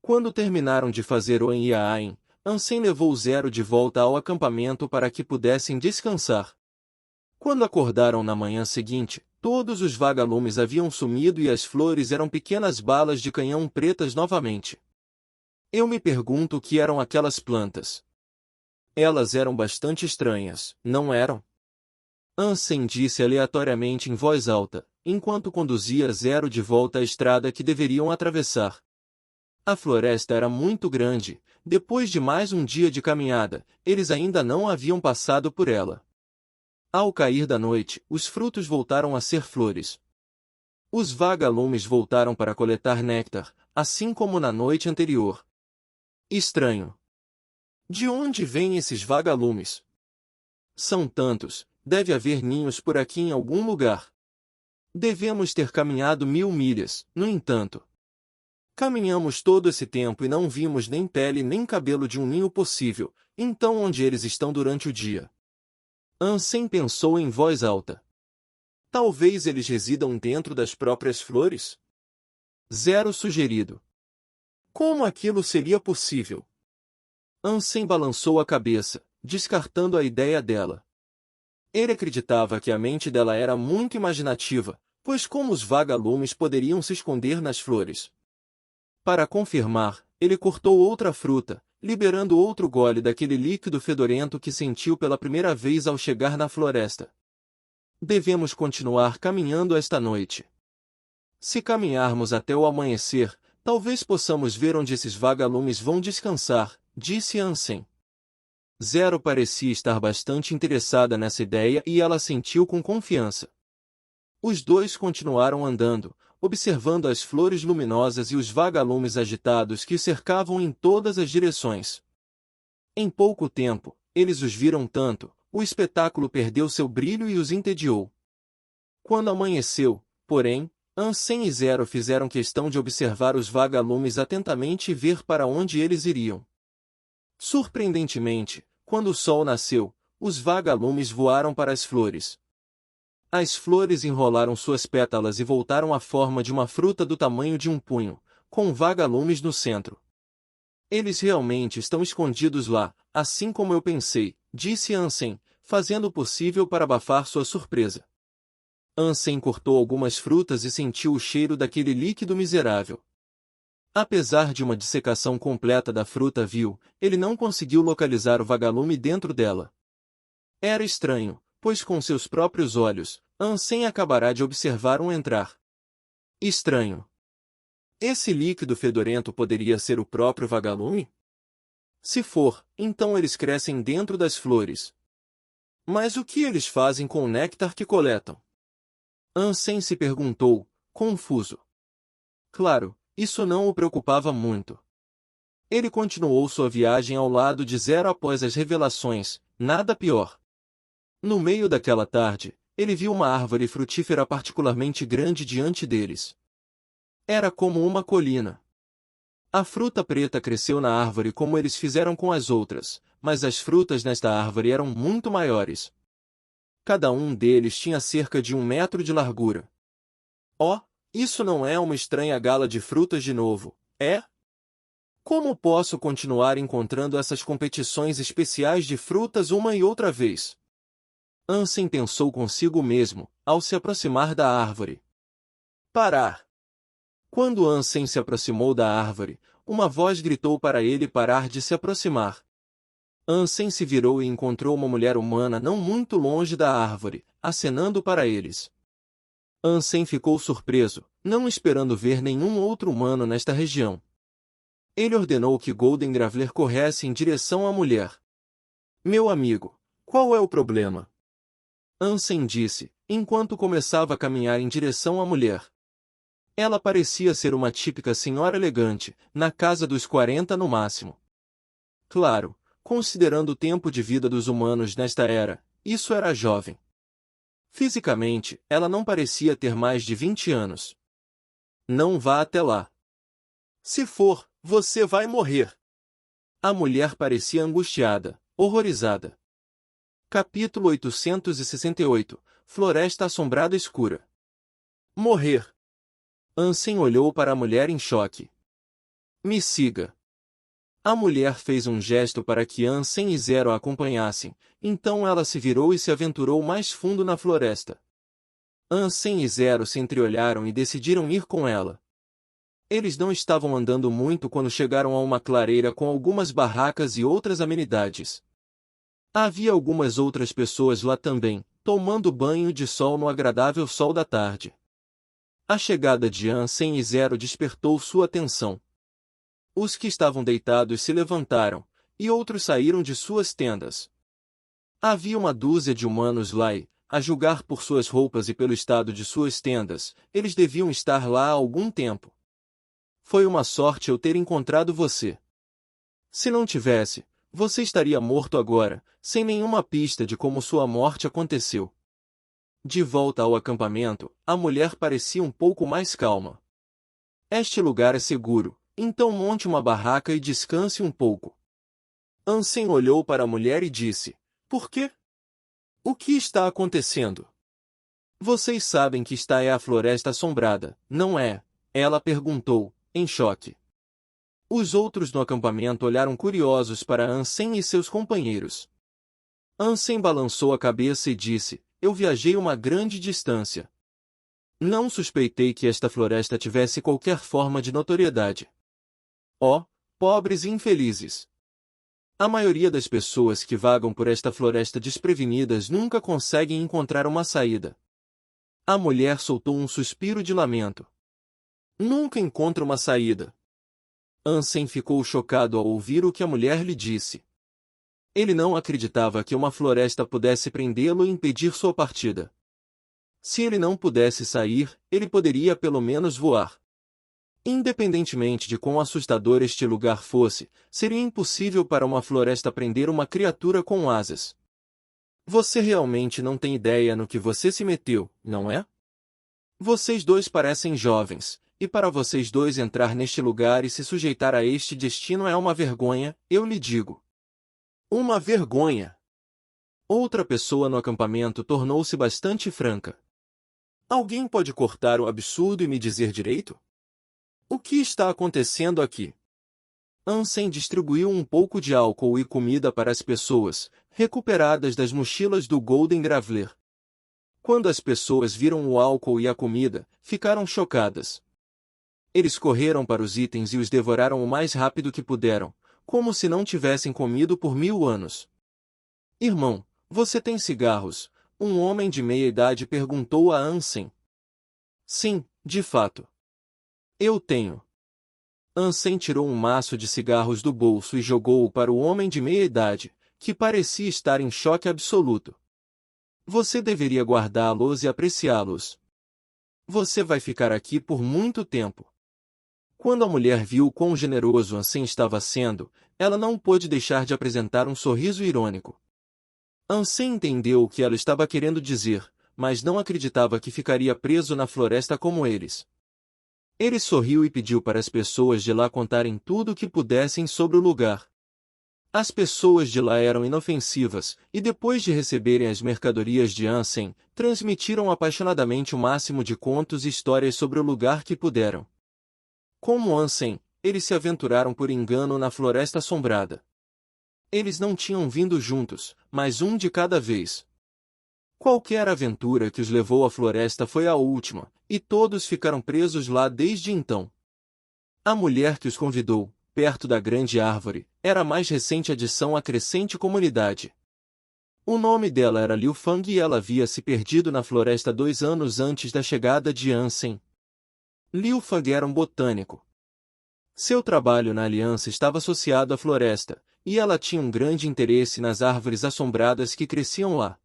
Quando terminaram de fazer o Enyain, Ansem levou Zero de volta ao acampamento para que pudessem descansar. Quando acordaram na manhã seguinte, todos os vagalumes haviam sumido e as flores eram pequenas balas de canhão pretas novamente. Eu me pergunto o que eram aquelas plantas. Elas eram bastante estranhas, não eram? Ansem disse aleatoriamente em voz alta, enquanto conduzia Zero de volta à estrada que deveriam atravessar. A floresta era muito grande, depois de mais um dia de caminhada, eles ainda não haviam passado por ela. Ao cair da noite, os frutos voltaram a ser flores. Os vagalumes voltaram para coletar néctar, assim como na noite anterior. Estranho. De onde vêm esses vagalumes? São tantos, deve haver ninhos por aqui em algum lugar. Devemos ter caminhado 1000 milhas, no entanto. Caminhamos todo esse tempo e não vimos nem pele nem cabelo de um ninho possível, então onde eles estão durante o dia? Ansem pensou em voz alta. Talvez eles residam dentro das próprias flores? Zero sugerido. Como aquilo seria possível? Ansem balançou a cabeça, descartando a ideia dela. Ele acreditava que a mente dela era muito imaginativa, pois como os vagalumes poderiam se esconder nas flores? Para confirmar, ele cortou outra fruta, liberando outro gole daquele líquido fedorento que sentiu pela primeira vez ao chegar na floresta. Devemos continuar caminhando esta noite. Se caminharmos até o amanhecer, talvez possamos ver onde esses vagalumes vão descansar, disse Ansem. Zero parecia estar bastante interessada nessa ideia e ela sentiu com confiança. Os dois continuaram andando, observando as flores luminosas e os vagalumes agitados que cercavam em todas as direções. Em pouco tempo, eles os viram tanto, o espetáculo perdeu seu brilho e os entediou. Quando amanheceu, porém, Ansem e Zero fizeram questão de observar os vagalumes atentamente e ver para onde eles iriam. Surpreendentemente, quando o sol nasceu, os vagalumes voaram para as flores. As flores enrolaram suas pétalas e voltaram à forma de uma fruta do tamanho de um punho, com vagalumes no centro. Eles realmente estão escondidos lá, assim como eu pensei, disse Ansem, fazendo o possível para abafar sua surpresa. Ansem cortou algumas frutas e sentiu o cheiro daquele líquido miserável. Apesar de uma dissecação completa da fruta vil, ele não conseguiu localizar o vagalume dentro dela. Era estranho, pois com seus próprios olhos, Ansem acabará de observar um entrar. Estranho. Esse líquido fedorento poderia ser o próprio vagalume? Se for, então eles crescem dentro das flores. Mas o que eles fazem com o néctar que coletam? Ansem se perguntou, confuso. Claro, isso não o preocupava muito. Ele continuou sua viagem ao lado de Zero após as revelações, nada pior. No meio daquela tarde, ele viu uma árvore frutífera particularmente grande diante deles. Era como uma colina. A fruta preta cresceu na árvore como eles fizeram com as outras, mas as frutas nesta árvore eram muito maiores. Cada um deles tinha cerca de 1 metro de largura. Oh, isso não é uma estranha gala de frutas de novo, é? Como posso continuar encontrando essas competições especiais de frutas uma e outra vez? Ansem pensou consigo mesmo, ao se aproximar da árvore. Parar! Quando Ansem se aproximou da árvore, uma voz gritou para ele parar de se aproximar. Ansem se virou e encontrou uma mulher humana não muito longe da árvore, acenando para eles. Ansem ficou surpreso, não esperando ver nenhum outro humano nesta região. Ele ordenou que Golden Graveler corresse em direção à mulher. Meu amigo, qual é o problema? Ansem disse, enquanto começava a caminhar em direção à mulher. Ela parecia ser uma típica senhora elegante, na casa dos 40 no máximo. Claro, considerando o tempo de vida dos humanos nesta era, isso era jovem. Fisicamente, ela não parecia ter mais de 20 anos. Não vá até lá. Se for, você vai morrer. A mulher parecia angustiada, horrorizada. Capítulo 868 Floresta Assombrada Escura. Morrer. Ansem olhou para a mulher em choque. Me siga. A mulher fez um gesto para que Ansem e Zero a acompanhassem, então ela se virou e se aventurou mais fundo na floresta. Ansem e Zero se entreolharam e decidiram ir com ela. Eles não estavam andando muito quando chegaram a uma clareira com algumas barracas e outras amenidades. Havia algumas outras pessoas lá também, tomando banho de sol no agradável sol da tarde. A chegada de Ansem e Zero despertou sua atenção. Os que estavam deitados se levantaram, e outros saíram de suas tendas. Havia uma dúzia de humanos lá e, a julgar por suas roupas e pelo estado de suas tendas, eles deviam estar lá há algum tempo. Foi uma sorte eu ter encontrado você. Se não tivesse, você estaria morto agora, sem nenhuma pista de como sua morte aconteceu. De volta ao acampamento, a mulher parecia um pouco mais calma. Este lugar é seguro, então monte uma barraca e descanse um pouco. Ansem olhou para a mulher e disse: Por quê? O que está acontecendo? Vocês sabem que esta é a floresta assombrada, não é? Ela perguntou, em choque. Os outros no acampamento olharam curiosos para Ansem e seus companheiros. Ansem balançou a cabeça e disse: Eu viajei uma grande distância. Não suspeitei que esta floresta tivesse qualquer forma de notoriedade. Oh, pobres e infelizes! A maioria das pessoas que vagam por esta floresta desprevenidas nunca conseguem encontrar uma saída. A mulher soltou um suspiro de lamento. Nunca encontra uma saída. Ansem ficou chocado ao ouvir o que a mulher lhe disse. Ele não acreditava que uma floresta pudesse prendê-lo e impedir sua partida. Se ele não pudesse sair, ele poderia pelo menos voar. Independentemente de quão assustador este lugar fosse, seria impossível para uma floresta prender uma criatura com asas. Você realmente não tem ideia no que você se meteu, não é? Vocês dois parecem jovens, e para vocês dois entrar neste lugar e se sujeitar a este destino é uma vergonha, eu lhe digo. Uma vergonha! Outra pessoa no acampamento tornou-se bastante franca. Alguém pode cortar o absurdo e me dizer direito? O que está acontecendo aqui? Ansem distribuiu um pouco de álcool e comida para as pessoas, recuperadas das mochilas do Golden Graveler. Quando as pessoas viram o álcool e a comida, ficaram chocadas. Eles correram para os itens e os devoraram o mais rápido que puderam, como se não tivessem comido por 1000 anos. Irmão, você tem cigarros? Um homem de meia idade perguntou a Ansem. Sim, de fato. Eu tenho. Ansem tirou um maço de cigarros do bolso e jogou-o para o homem de meia idade, que parecia estar em choque absoluto. Você deveria guardá-los e apreciá-los. Você vai ficar aqui por muito tempo. Quando a mulher viu quão generoso Ansem estava sendo, ela não pôde deixar de apresentar um sorriso irônico. Ansem entendeu o que ela estava querendo dizer, mas não acreditava que ficaria preso na floresta como eles. Ele sorriu e pediu para as pessoas de lá contarem tudo o que pudessem sobre o lugar. As pessoas de lá eram inofensivas, e depois de receberem as mercadorias de Ansem, transmitiram apaixonadamente o máximo de contos e histórias sobre o lugar que puderam. Como Ansem, eles se aventuraram por engano na floresta assombrada. Eles não tinham vindo juntos, mas um de cada vez. Qualquer aventura que os levou à floresta foi a última, e todos ficaram presos lá desde então. A mulher que os convidou, perto da grande árvore, era a mais recente adição à crescente comunidade. O nome dela era Liu Fang e ela havia se perdido na floresta 2 anos antes da chegada de Ansem. Liu Fang era um botânico. Seu trabalho na aliança estava associado à floresta, e ela tinha um grande interesse nas árvores assombradas que cresciam lá.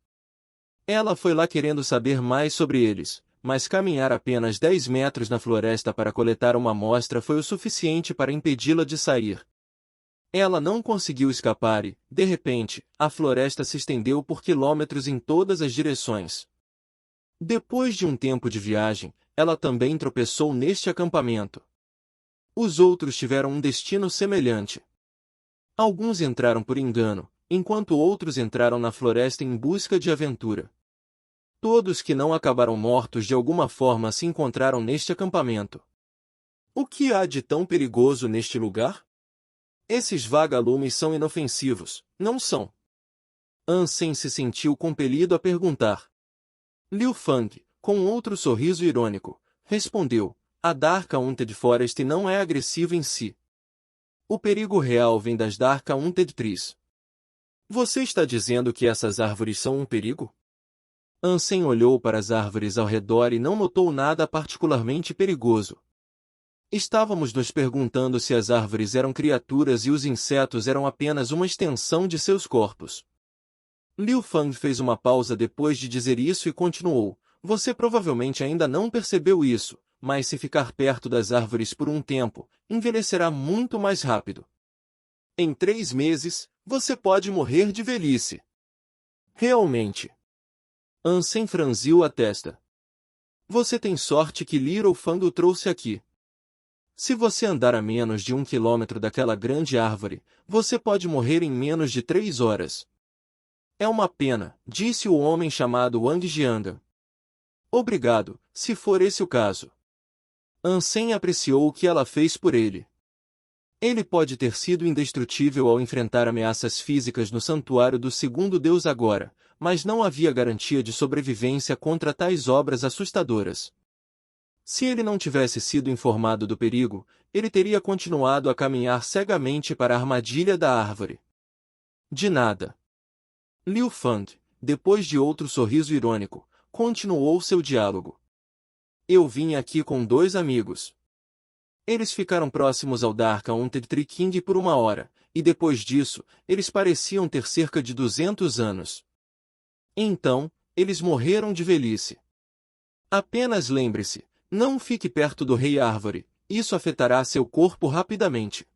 Ela foi lá querendo saber mais sobre eles, mas caminhar apenas 10 metros na floresta para coletar uma amostra foi o suficiente para impedi-la de sair. Ela não conseguiu escapar e, de repente, a floresta se estendeu por quilômetros em todas as direções. Depois de um tempo de viagem, ela também tropeçou neste acampamento. Os outros tiveram um destino semelhante. Alguns entraram por engano, enquanto outros entraram na floresta em busca de aventura. Todos que não acabaram mortos de alguma forma se encontraram neste acampamento. O que há de tão perigoso neste lugar? Esses vagalumes são inofensivos, não são? Ansem se sentiu compelido a perguntar. Liu Fang, com outro sorriso irônico, respondeu: a Dark-Haunted Forest não é agressiva em si. O perigo real vem das Dark-Haunted Trees. Você está dizendo que essas árvores são um perigo? Ansem olhou para as árvores ao redor e não notou nada particularmente perigoso. Estávamos nos perguntando se as árvores eram criaturas e os insetos eram apenas uma extensão de seus corpos. Liu Fang fez uma pausa depois de dizer isso e continuou. Você provavelmente ainda não percebeu isso, mas se ficar perto das árvores por um tempo, envelhecerá muito mais rápido. Em 3 meses, você pode morrer de velhice. Realmente. Ansem franziu a testa. Você tem sorte que Little Fang o trouxe aqui. Se você andar a menos de 1 quilômetro daquela grande árvore, você pode morrer em menos de 3 horas. É uma pena, disse o homem chamado Wang Jiandan. Obrigado, se for esse o caso. Ansem apreciou o que ela fez por ele. Ele pode ter sido indestrutível ao enfrentar ameaças físicas no santuário do segundo deus agora, mas não havia garantia de sobrevivência contra tais obras assustadoras. Se ele não tivesse sido informado do perigo, ele teria continuado a caminhar cegamente para a armadilha da árvore. De nada. Liu Fang, depois de outro sorriso irônico, continuou seu diálogo. Eu vim aqui com 2 amigos. Eles ficaram próximos ao Dark Haunted Tree King por 1 hora, e depois disso, eles pareciam ter cerca de 200 anos. Então, eles morreram de velhice. Apenas lembre-se, não fique perto do Rei Árvore, isso afetará seu corpo rapidamente.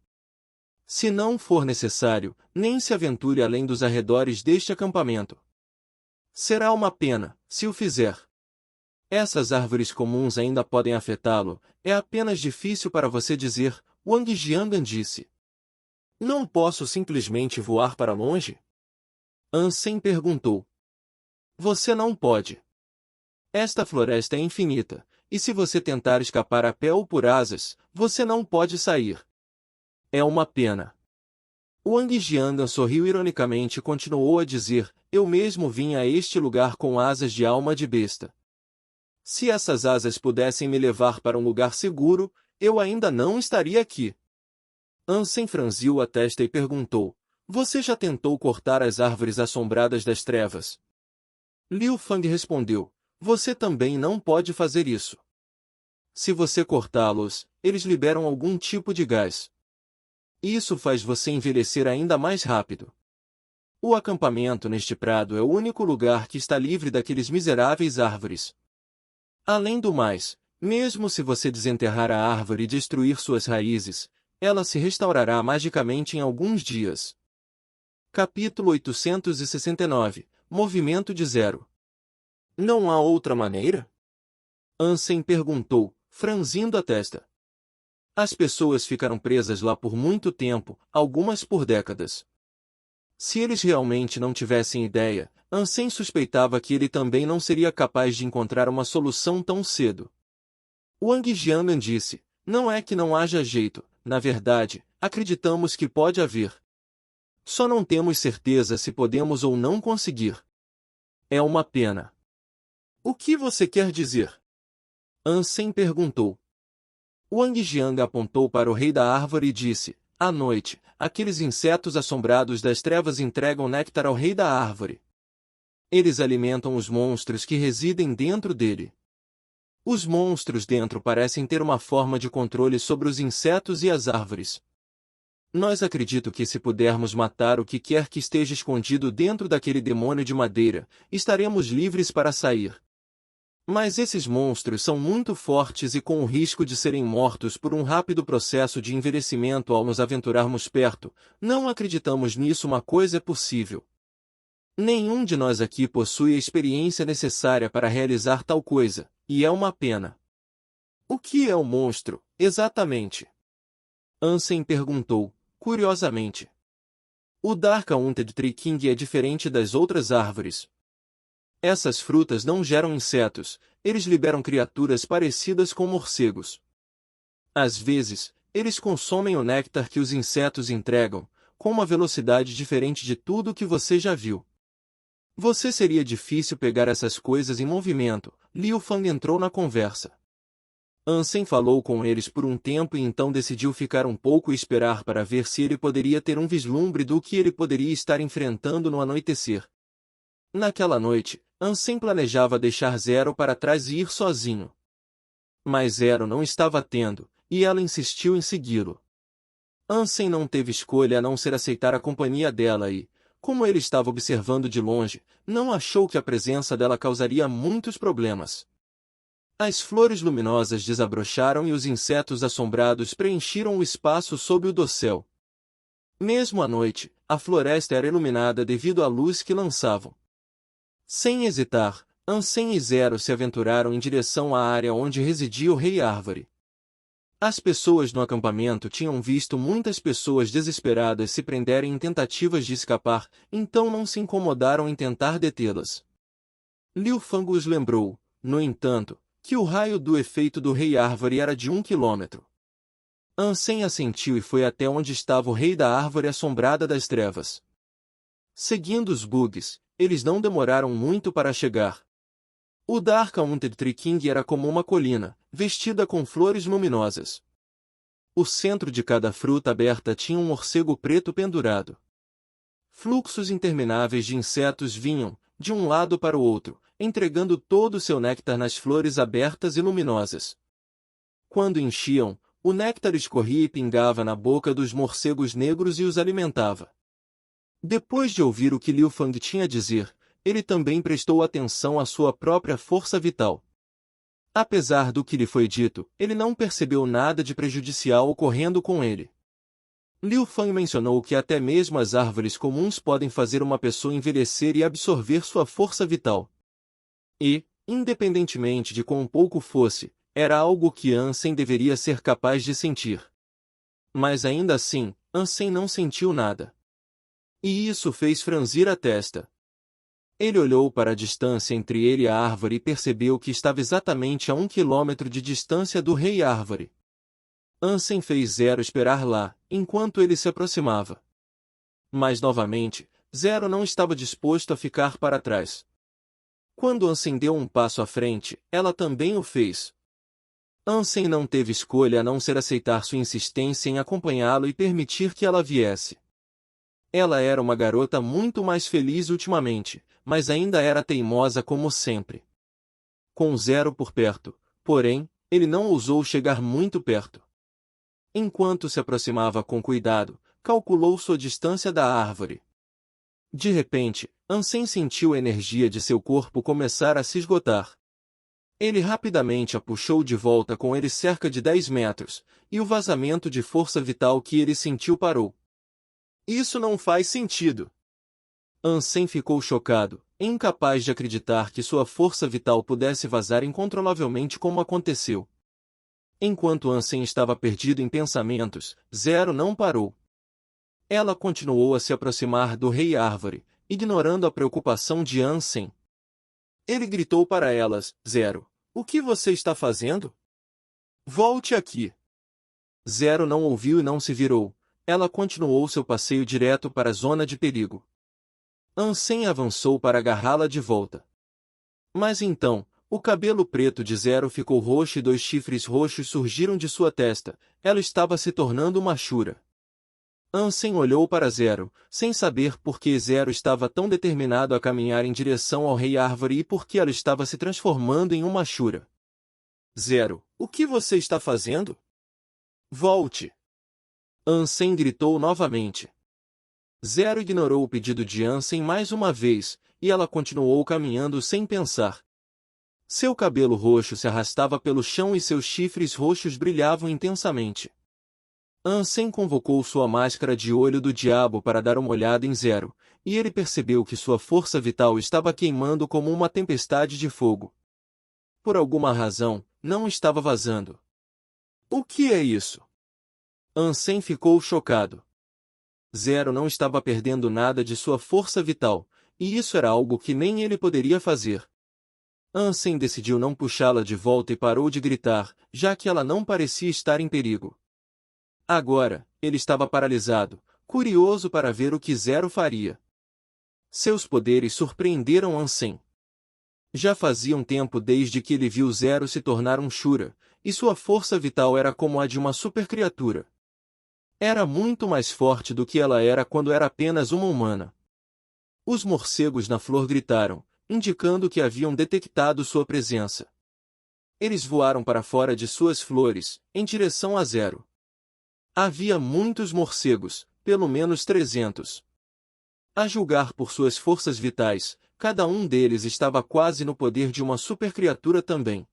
Se não for necessário, nem se aventure além dos arredores deste acampamento. Será uma pena, se o fizer. Essas árvores comuns ainda podem afetá-lo, é apenas difícil para você dizer, Wang Jiandan disse. Não posso simplesmente voar para longe? Ansem perguntou. Você não pode. Esta floresta é infinita, e se você tentar escapar a pé ou por asas, você não pode sair. É uma pena. Wang Jiandan sorriu ironicamente e continuou a dizer, eu mesmo vim a este lugar com asas de alma de besta. Se essas asas pudessem me levar para um lugar seguro, eu ainda não estaria aqui. Ansem franziu a testa e perguntou, você já tentou cortar as árvores assombradas das trevas? Liu Fang respondeu, você também não pode fazer isso. Se você cortá-los, eles liberam algum tipo de gás. Isso faz você envelhecer ainda mais rápido. O acampamento neste prado é o único lugar que está livre daqueles miseráveis árvores. Além do mais, mesmo se você desenterrar a árvore e destruir suas raízes, ela se restaurará magicamente em alguns dias. Capítulo 869 Movimento de Zero. Não há outra maneira? Ansem perguntou, franzindo a testa. As pessoas ficaram presas lá por muito tempo, algumas por décadas. Se eles realmente não tivessem ideia, Ansem suspeitava que ele também não seria capaz de encontrar uma solução tão cedo. Wang Jiandan disse, não é que não haja jeito, na verdade, acreditamos que pode haver. Só não temos certeza se podemos ou não conseguir. É uma pena. O que você quer dizer? Ansem perguntou. Wang Jiandan apontou para o rei da árvore e disse, à noite, aqueles insetos assombrados das trevas entregam néctar ao rei da árvore. Eles alimentam os monstros que residem dentro dele. Os monstros dentro parecem ter uma forma de controle sobre os insetos e as árvores. Nós acreditamos que se pudermos matar o que quer que esteja escondido dentro daquele demônio de madeira, estaremos livres para sair. Mas esses monstros são muito fortes e com o risco de serem mortos por um rápido processo de envelhecimento ao nos aventurarmos perto, não acreditamos nisso uma coisa é possível. Nenhum de nós aqui possui a experiência necessária para realizar tal coisa, e é uma pena. O que é um monstro, exatamente? Ansem perguntou, curiosamente. O Dark Haunted Tree King é diferente das outras árvores. Essas frutas não geram insetos, eles liberam criaturas parecidas com morcegos. Às vezes, eles consomem o néctar que os insetos entregam, com uma velocidade diferente de tudo o que você já viu. Você seria difícil pegar essas coisas em movimento, Liu Fang entrou na conversa. Ansem falou com eles por um tempo e então decidiu ficar um pouco e esperar para ver se ele poderia ter um vislumbre do que ele poderia estar enfrentando no anoitecer. Naquela noite, Ansem planejava deixar Zero para trás e ir sozinho. Mas Zero não estava tendo, e ela insistiu em segui-lo. Ansem não teve escolha a não ser aceitar a companhia dela e, Como ele estava observando de longe, não achou que a presença dela causaria muitos problemas. As flores luminosas desabrocharam e os insetos assombrados preencheram o espaço sob o dossel. Mesmo à noite, a floresta era iluminada devido à luz que lançavam. Sem hesitar, Ansem e Zero se aventuraram em direção à área onde residia o Rei Árvore. As pessoas no acampamento tinham visto muitas pessoas desesperadas se prenderem em tentativas de escapar, então não se incomodaram em tentar detê-las. Liu Fang os lembrou, no entanto, que o raio do efeito do Rei Árvore era de 1 quilômetro. Ansem assentiu e foi até onde estava o Rei da Árvore Assombrada das Trevas. Seguindo os bugs, eles não demoraram muito para chegar. O Dark Haunted Tree King era como uma colina, vestida com flores luminosas. O centro de cada fruta aberta tinha um morcego preto pendurado. Fluxos intermináveis de insetos vinham, de um lado para o outro, entregando todo o seu néctar nas flores abertas e luminosas. Quando enchiam, o néctar escorria e pingava na boca dos morcegos negros e os alimentava. Depois de ouvir o que Liu Fang tinha a dizer, ele também prestou atenção à sua própria força vital. Apesar do que lhe foi dito, ele não percebeu nada de prejudicial ocorrendo com ele. Liu Fang mencionou que até mesmo as árvores comuns podem fazer uma pessoa envelhecer e absorver sua força vital. E, independentemente de quão pouco fosse, era algo que Ansem deveria ser capaz de sentir. Mas ainda assim, Ansem não sentiu nada. E isso fez franzir a testa. Ele olhou para a distância entre ele e a árvore e percebeu que estava exatamente a 1 quilômetro de distância do Rei Árvore. Ansem fez Zero esperar lá, enquanto ele se aproximava. Mas novamente, Zero não estava disposto a ficar para trás. Quando Ansem deu um passo à frente, ela também o fez. Ansem não teve escolha a não ser aceitar sua insistência em acompanhá-lo e permitir que ela viesse. Ela era uma garota muito mais feliz ultimamente, mas ainda era teimosa como sempre. Com Zero por perto, porém, ele não ousou chegar muito perto. Enquanto se aproximava com cuidado, calculou sua distância da árvore. De repente, Ansem sentiu a energia de seu corpo começar a se esgotar. Ele rapidamente a puxou de volta com ele cerca de 10 metros, e o vazamento de força vital que ele sentiu parou. Isso não faz sentido. Ansem ficou chocado, incapaz de acreditar que sua força vital pudesse vazar incontrolavelmente como aconteceu. Enquanto Ansem estava perdido em pensamentos, Zero não parou. Ela continuou a se aproximar do Rei Árvore, ignorando a preocupação de Ansem. Ele gritou para elas, Zero, o que você está fazendo? Volte aqui. Zero não ouviu e não se virou. Ela continuou seu passeio direto para a zona de perigo. Ansem avançou para agarrá-la de volta. Mas então, o cabelo preto de Zero ficou roxo e 2 chifres roxos surgiram de sua testa. Ela estava se tornando uma Shura. Ansem olhou para Zero, sem saber por que Zero estava tão determinado a caminhar em direção ao Rei Árvore e por que ela estava se transformando em uma Shura. Zero, o que você está fazendo? Volte! Ansem gritou novamente. Zero ignorou o pedido de Ansem mais uma vez, e ela continuou caminhando sem pensar. Seu cabelo roxo se arrastava pelo chão e seus chifres roxos brilhavam intensamente. Ansem convocou sua máscara de olho do diabo para dar uma olhada em Zero, e ele percebeu que sua força vital estava queimando como uma tempestade de fogo. Por alguma razão, não estava vazando. O que é isso? Ansem ficou chocado. Zero não estava perdendo nada de sua força vital, e isso era algo que nem ele poderia fazer. Ansem decidiu não puxá-la de volta e parou de gritar, já que ela não parecia estar em perigo. Agora, ele estava paralisado, curioso para ver o que Zero faria. Seus poderes surpreenderam Ansem. Já fazia um tempo desde que ele viu Zero se tornar um Shura, e sua força vital era como a de uma supercriatura. Era muito mais forte do que ela era quando era apenas uma humana. Os morcegos na flor gritaram, indicando que haviam detectado sua presença. Eles voaram para fora de suas flores, em direção a Zero. Havia muitos morcegos, pelo menos 300. A julgar por suas forças vitais, cada um deles estava quase no poder de uma supercriatura também.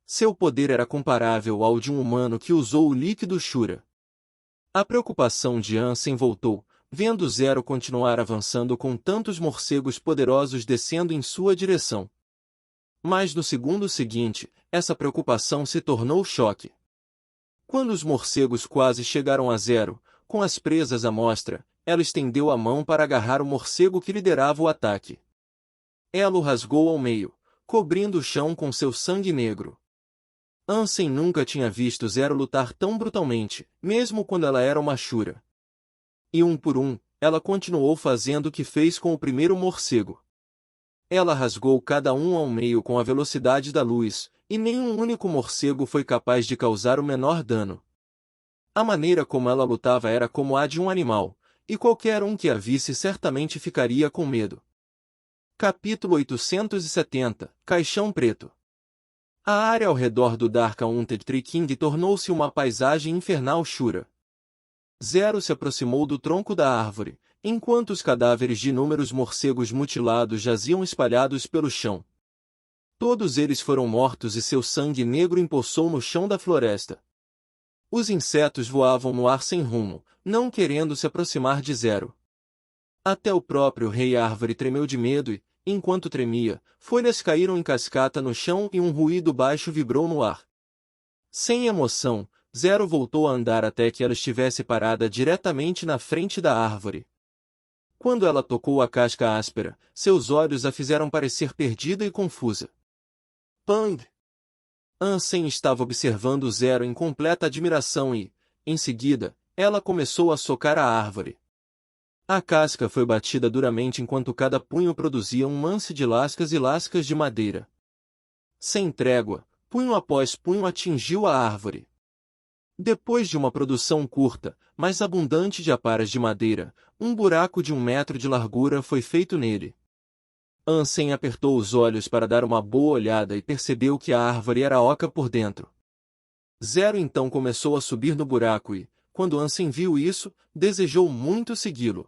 Seu poder era comparável ao de um humano que usou o líquido Shura. A preocupação de Ansem voltou, vendo Zero continuar avançando com tantos morcegos poderosos descendo em sua direção. Mas no segundo seguinte, essa preocupação se tornou choque. Quando os morcegos quase chegaram a Zero, com as presas à mostra, ela estendeu a mão para agarrar o morcego que liderava o ataque. Ela o rasgou ao meio, cobrindo o chão com seu sangue negro. Ansem nunca tinha visto Zero lutar tão brutalmente, mesmo quando ela era uma Shura. E um por um, ela continuou fazendo o que fez com o primeiro morcego. Ela rasgou cada um ao meio com a velocidade da luz, e nenhum único morcego foi capaz de causar o menor dano. A maneira como ela lutava era como a de um animal, e qualquer um que a visse certamente ficaria com medo. Capítulo 870 – Caixão Preto. A área ao redor do Dark-Haunted Tree King tornou-se uma paisagem infernal Shura. Zero se aproximou do tronco da árvore, enquanto os cadáveres de inúmeros morcegos mutilados jaziam espalhados pelo chão. Todos eles foram mortos e seu sangue negro empoçou no chão da floresta. Os insetos voavam no ar sem rumo, não querendo se aproximar de Zero. Até o próprio Rei Árvore tremeu de medo e, enquanto tremia, folhas caíram em cascata no chão e um ruído baixo vibrou no ar. Sem emoção, Zero voltou a andar até que ela estivesse parada diretamente na frente da árvore. Quando ela tocou a casca áspera, seus olhos a fizeram parecer perdida e confusa. Pang! Ansem estava observando Zero em completa admiração e, em seguida, ela começou a socar a árvore. A casca foi batida duramente enquanto cada punho produzia um lance de lascas e lascas de madeira. Sem trégua, punho após punho atingiu a árvore. Depois de uma produção curta, mas abundante de aparas de madeira, um buraco de 1 metro de largura foi feito nele. Ansem apertou os olhos para dar uma boa olhada e percebeu que a árvore era oca por dentro. Zero então começou a subir no buraco e, quando Ansem viu isso, desejou muito segui-lo.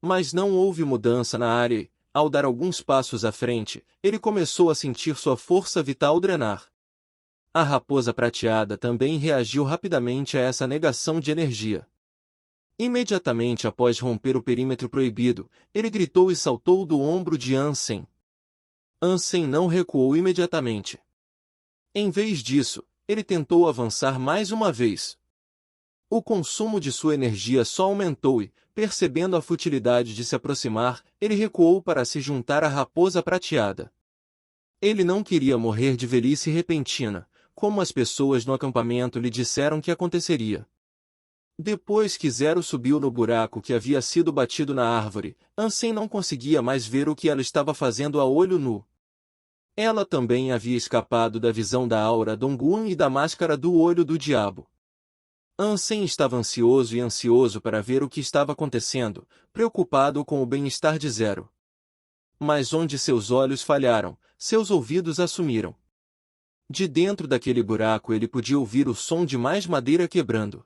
Mas não houve mudança na área e, ao dar alguns passos à frente, ele começou a sentir sua força vital drenar. A raposa prateada também reagiu rapidamente a essa negação de energia. Imediatamente após romper o perímetro proibido, ele gritou e saltou do ombro de Ansem. Ansem não recuou imediatamente. Em vez disso, ele tentou avançar mais uma vez. O consumo de sua energia só aumentou e, percebendo a futilidade de se aproximar, ele recuou para se juntar à raposa prateada. Ele não queria morrer de velhice repentina, como as pessoas no acampamento lhe disseram que aconteceria. Depois que Zero subiu no buraco que havia sido batido na árvore, Ansem não conseguia mais ver o que ela estava fazendo a olho nu. Ela também havia escapado da visão da aura Dongguan e da máscara do olho do diabo. Ansem estava ansioso para ver o que estava acontecendo, preocupado com o bem-estar de Zero. Mas onde seus olhos falharam, seus ouvidos assumiram. De dentro daquele buraco ele podia ouvir o som de mais madeira quebrando.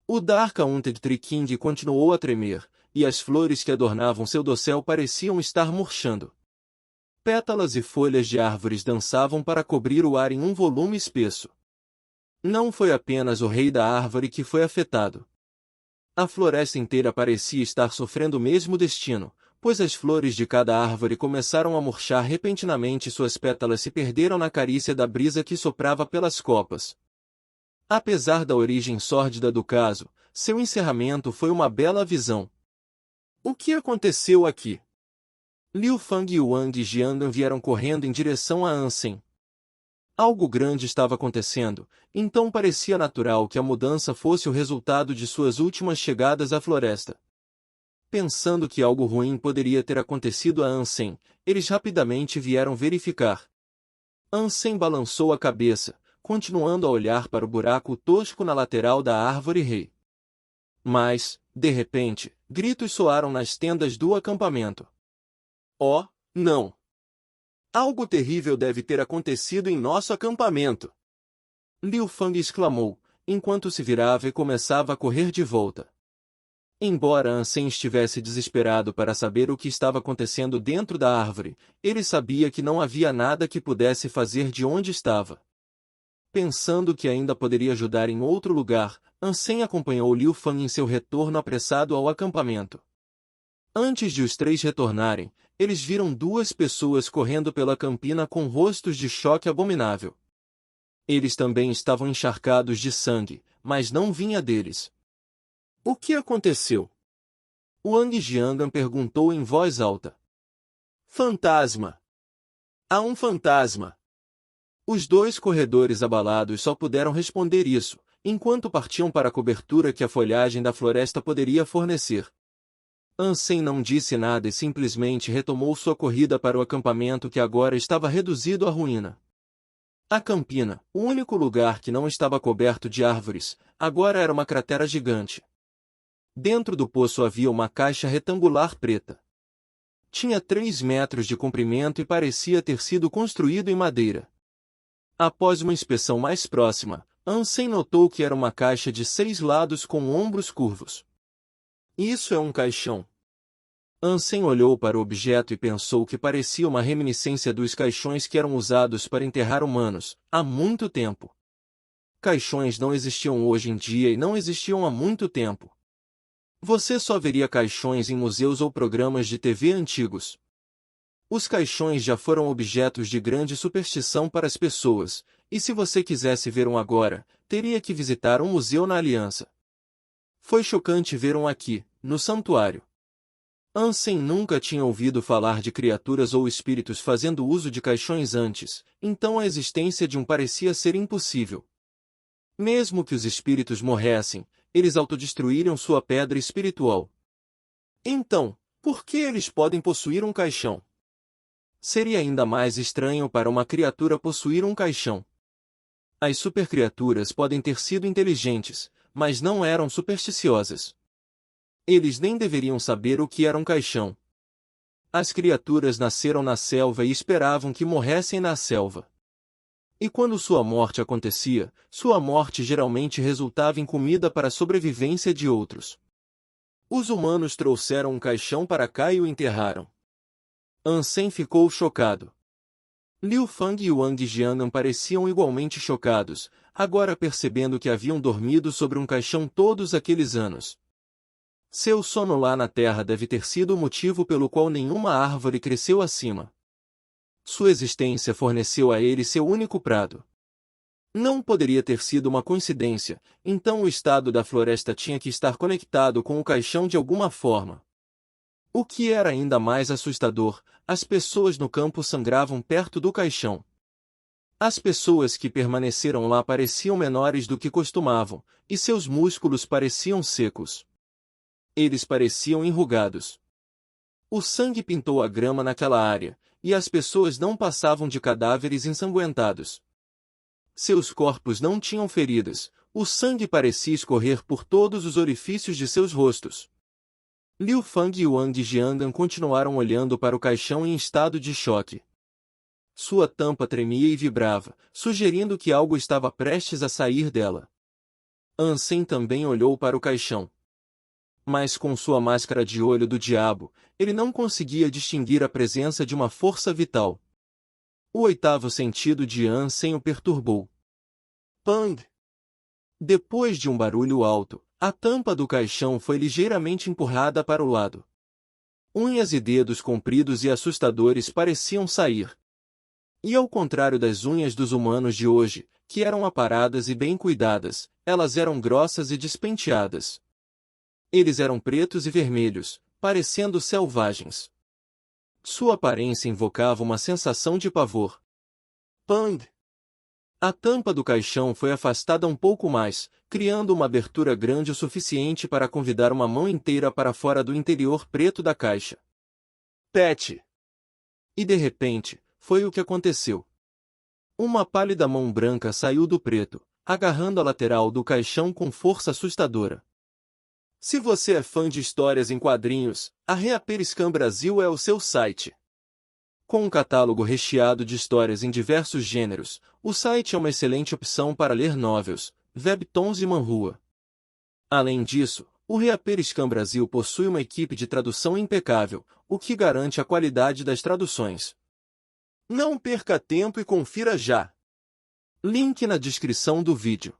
O Dark-Haunted Tree King continuou a tremer, e as flores que adornavam seu dossel pareciam estar murchando. Pétalas e folhas de árvores dançavam para cobrir o ar em um volume espesso. Não foi apenas o rei da árvore que foi afetado. A floresta inteira parecia estar sofrendo o mesmo destino, pois as flores de cada árvore começaram a murchar repentinamente e suas pétalas se perderam na carícia da brisa que soprava pelas copas. Apesar da origem sórdida do caso, seu encerramento foi uma bela visão. O que aconteceu aqui? Liu Fang e Wang Jiandan vieram correndo em direção a Ansem. Algo grande estava acontecendo, então parecia natural que a mudança fosse o resultado de suas últimas chegadas à floresta. Pensando que algo ruim poderia ter acontecido a Ansem, eles rapidamente vieram verificar. Ansem balançou a cabeça, continuando a olhar para o buraco tosco na lateral da árvore rei. Mas, de repente, gritos soaram nas tendas do acampamento. Oh, não! Algo terrível deve ter acontecido em nosso acampamento! Liu Fang exclamou, enquanto se virava e começava a correr de volta. Embora Ansem estivesse desesperado para saber o que estava acontecendo dentro da árvore, ele sabia que não havia nada que pudesse fazer de onde estava. Pensando que ainda poderia ajudar em outro lugar, Ansem acompanhou Liu Fang em seu retorno apressado ao acampamento. Antes de os três retornarem, eles viram duas pessoas correndo pela campina com rostos de choque abominável. Eles também estavam encharcados de sangue, mas não vinha deles. O que aconteceu? Wang Jiangan perguntou em voz alta. Fantasma! Há um fantasma! Os dois corredores abalados só puderam responder isso, enquanto partiam para a cobertura que a folhagem da floresta poderia fornecer. Ansem não disse nada e simplesmente retomou sua corrida para o acampamento que agora estava reduzido à ruína. A campina, o único lugar que não estava coberto de árvores, agora era uma cratera gigante. Dentro do poço havia uma caixa retangular preta. Tinha 3 metros de comprimento e parecia ter sido construído em madeira. Após uma inspeção mais próxima, Ansem notou que era uma caixa de 6 lados com ombros curvos. Isso é um caixão. Ansem olhou para o objeto e pensou que parecia uma reminiscência dos caixões que eram usados para enterrar humanos, há muito tempo. Caixões não existiam hoje em dia e não existiam há muito tempo. Você só veria caixões em museus ou programas de TV antigos. Os caixões já foram objetos de grande superstição para as pessoas, e se você quisesse ver um agora, teria que visitar um museu na Aliança. Foi chocante ver um aqui, no santuário. Ansem nunca tinha ouvido falar de criaturas ou espíritos fazendo uso de caixões antes, então a existência de um parecia ser impossível. Mesmo que os espíritos morressem, eles autodestruíram sua pedra espiritual. Então, por que eles podem possuir um caixão? Seria ainda mais estranho para uma criatura possuir um caixão. As supercriaturas podem ter sido inteligentes, mas não eram supersticiosas. Eles nem deveriam saber o que era um caixão. As criaturas nasceram na selva e esperavam que morressem na selva. E quando sua morte acontecia, sua morte geralmente resultava em comida para a sobrevivência de outros. Os humanos trouxeram um caixão para cá e o enterraram. Ansem ficou chocado. Liu Fang e Wang Jiangan pareciam igualmente chocados, agora percebendo que haviam dormido sobre um caixão todos aqueles anos. Seu sono lá na terra deve ter sido o motivo pelo qual nenhuma árvore cresceu acima. Sua existência forneceu a ele seu único prado. Não poderia ter sido uma coincidência, então o estado da floresta tinha que estar conectado com o caixão de alguma forma. O que era ainda mais assustador, as pessoas no campo sangravam perto do caixão. As pessoas que permaneceram lá pareciam menores do que costumavam, e seus músculos pareciam secos. Eles pareciam enrugados. O sangue pintou a grama naquela área, e as pessoas não passavam de cadáveres ensanguentados. Seus corpos não tinham feridas, o sangue parecia escorrer por todos os orifícios de seus rostos. Liu Fang e Wang Jiangan continuaram olhando para o caixão em estado de choque. Sua tampa tremia e vibrava, sugerindo que algo estava prestes a sair dela. Ansem também olhou para o caixão. Mas com sua máscara de olho do diabo, ele não conseguia distinguir a presença de uma força vital. O 8º sentido de Ansem o perturbou. Pang! Depois de um barulho alto, a tampa do caixão foi ligeiramente empurrada para o lado. Unhas e dedos compridos e assustadores pareciam sair. E ao contrário das unhas dos humanos de hoje, que eram aparadas e bem cuidadas, elas eram grossas e despenteadas. Eles eram pretos e vermelhos, parecendo selvagens. Sua aparência invocava uma sensação de pavor. Pang! A tampa do caixão foi afastada um pouco mais, criando uma abertura grande o suficiente para convidar uma mão inteira para fora do interior preto da caixa. Pet! E de repente, foi o que aconteceu. Uma pálida mão branca saiu do preto, agarrando a lateral do caixão com força assustadora. Se você é fã de histórias em quadrinhos, a Reaperiscan Brasil é o seu site. Com um catálogo recheado de histórias em diversos gêneros, o site é uma excelente opção para ler novels, webtoons e manhua. Além disso, O Reaperiscan Brasil possui uma equipe de tradução impecável, o que garante a qualidade das traduções. Não perca tempo e confira já! Link na descrição do vídeo.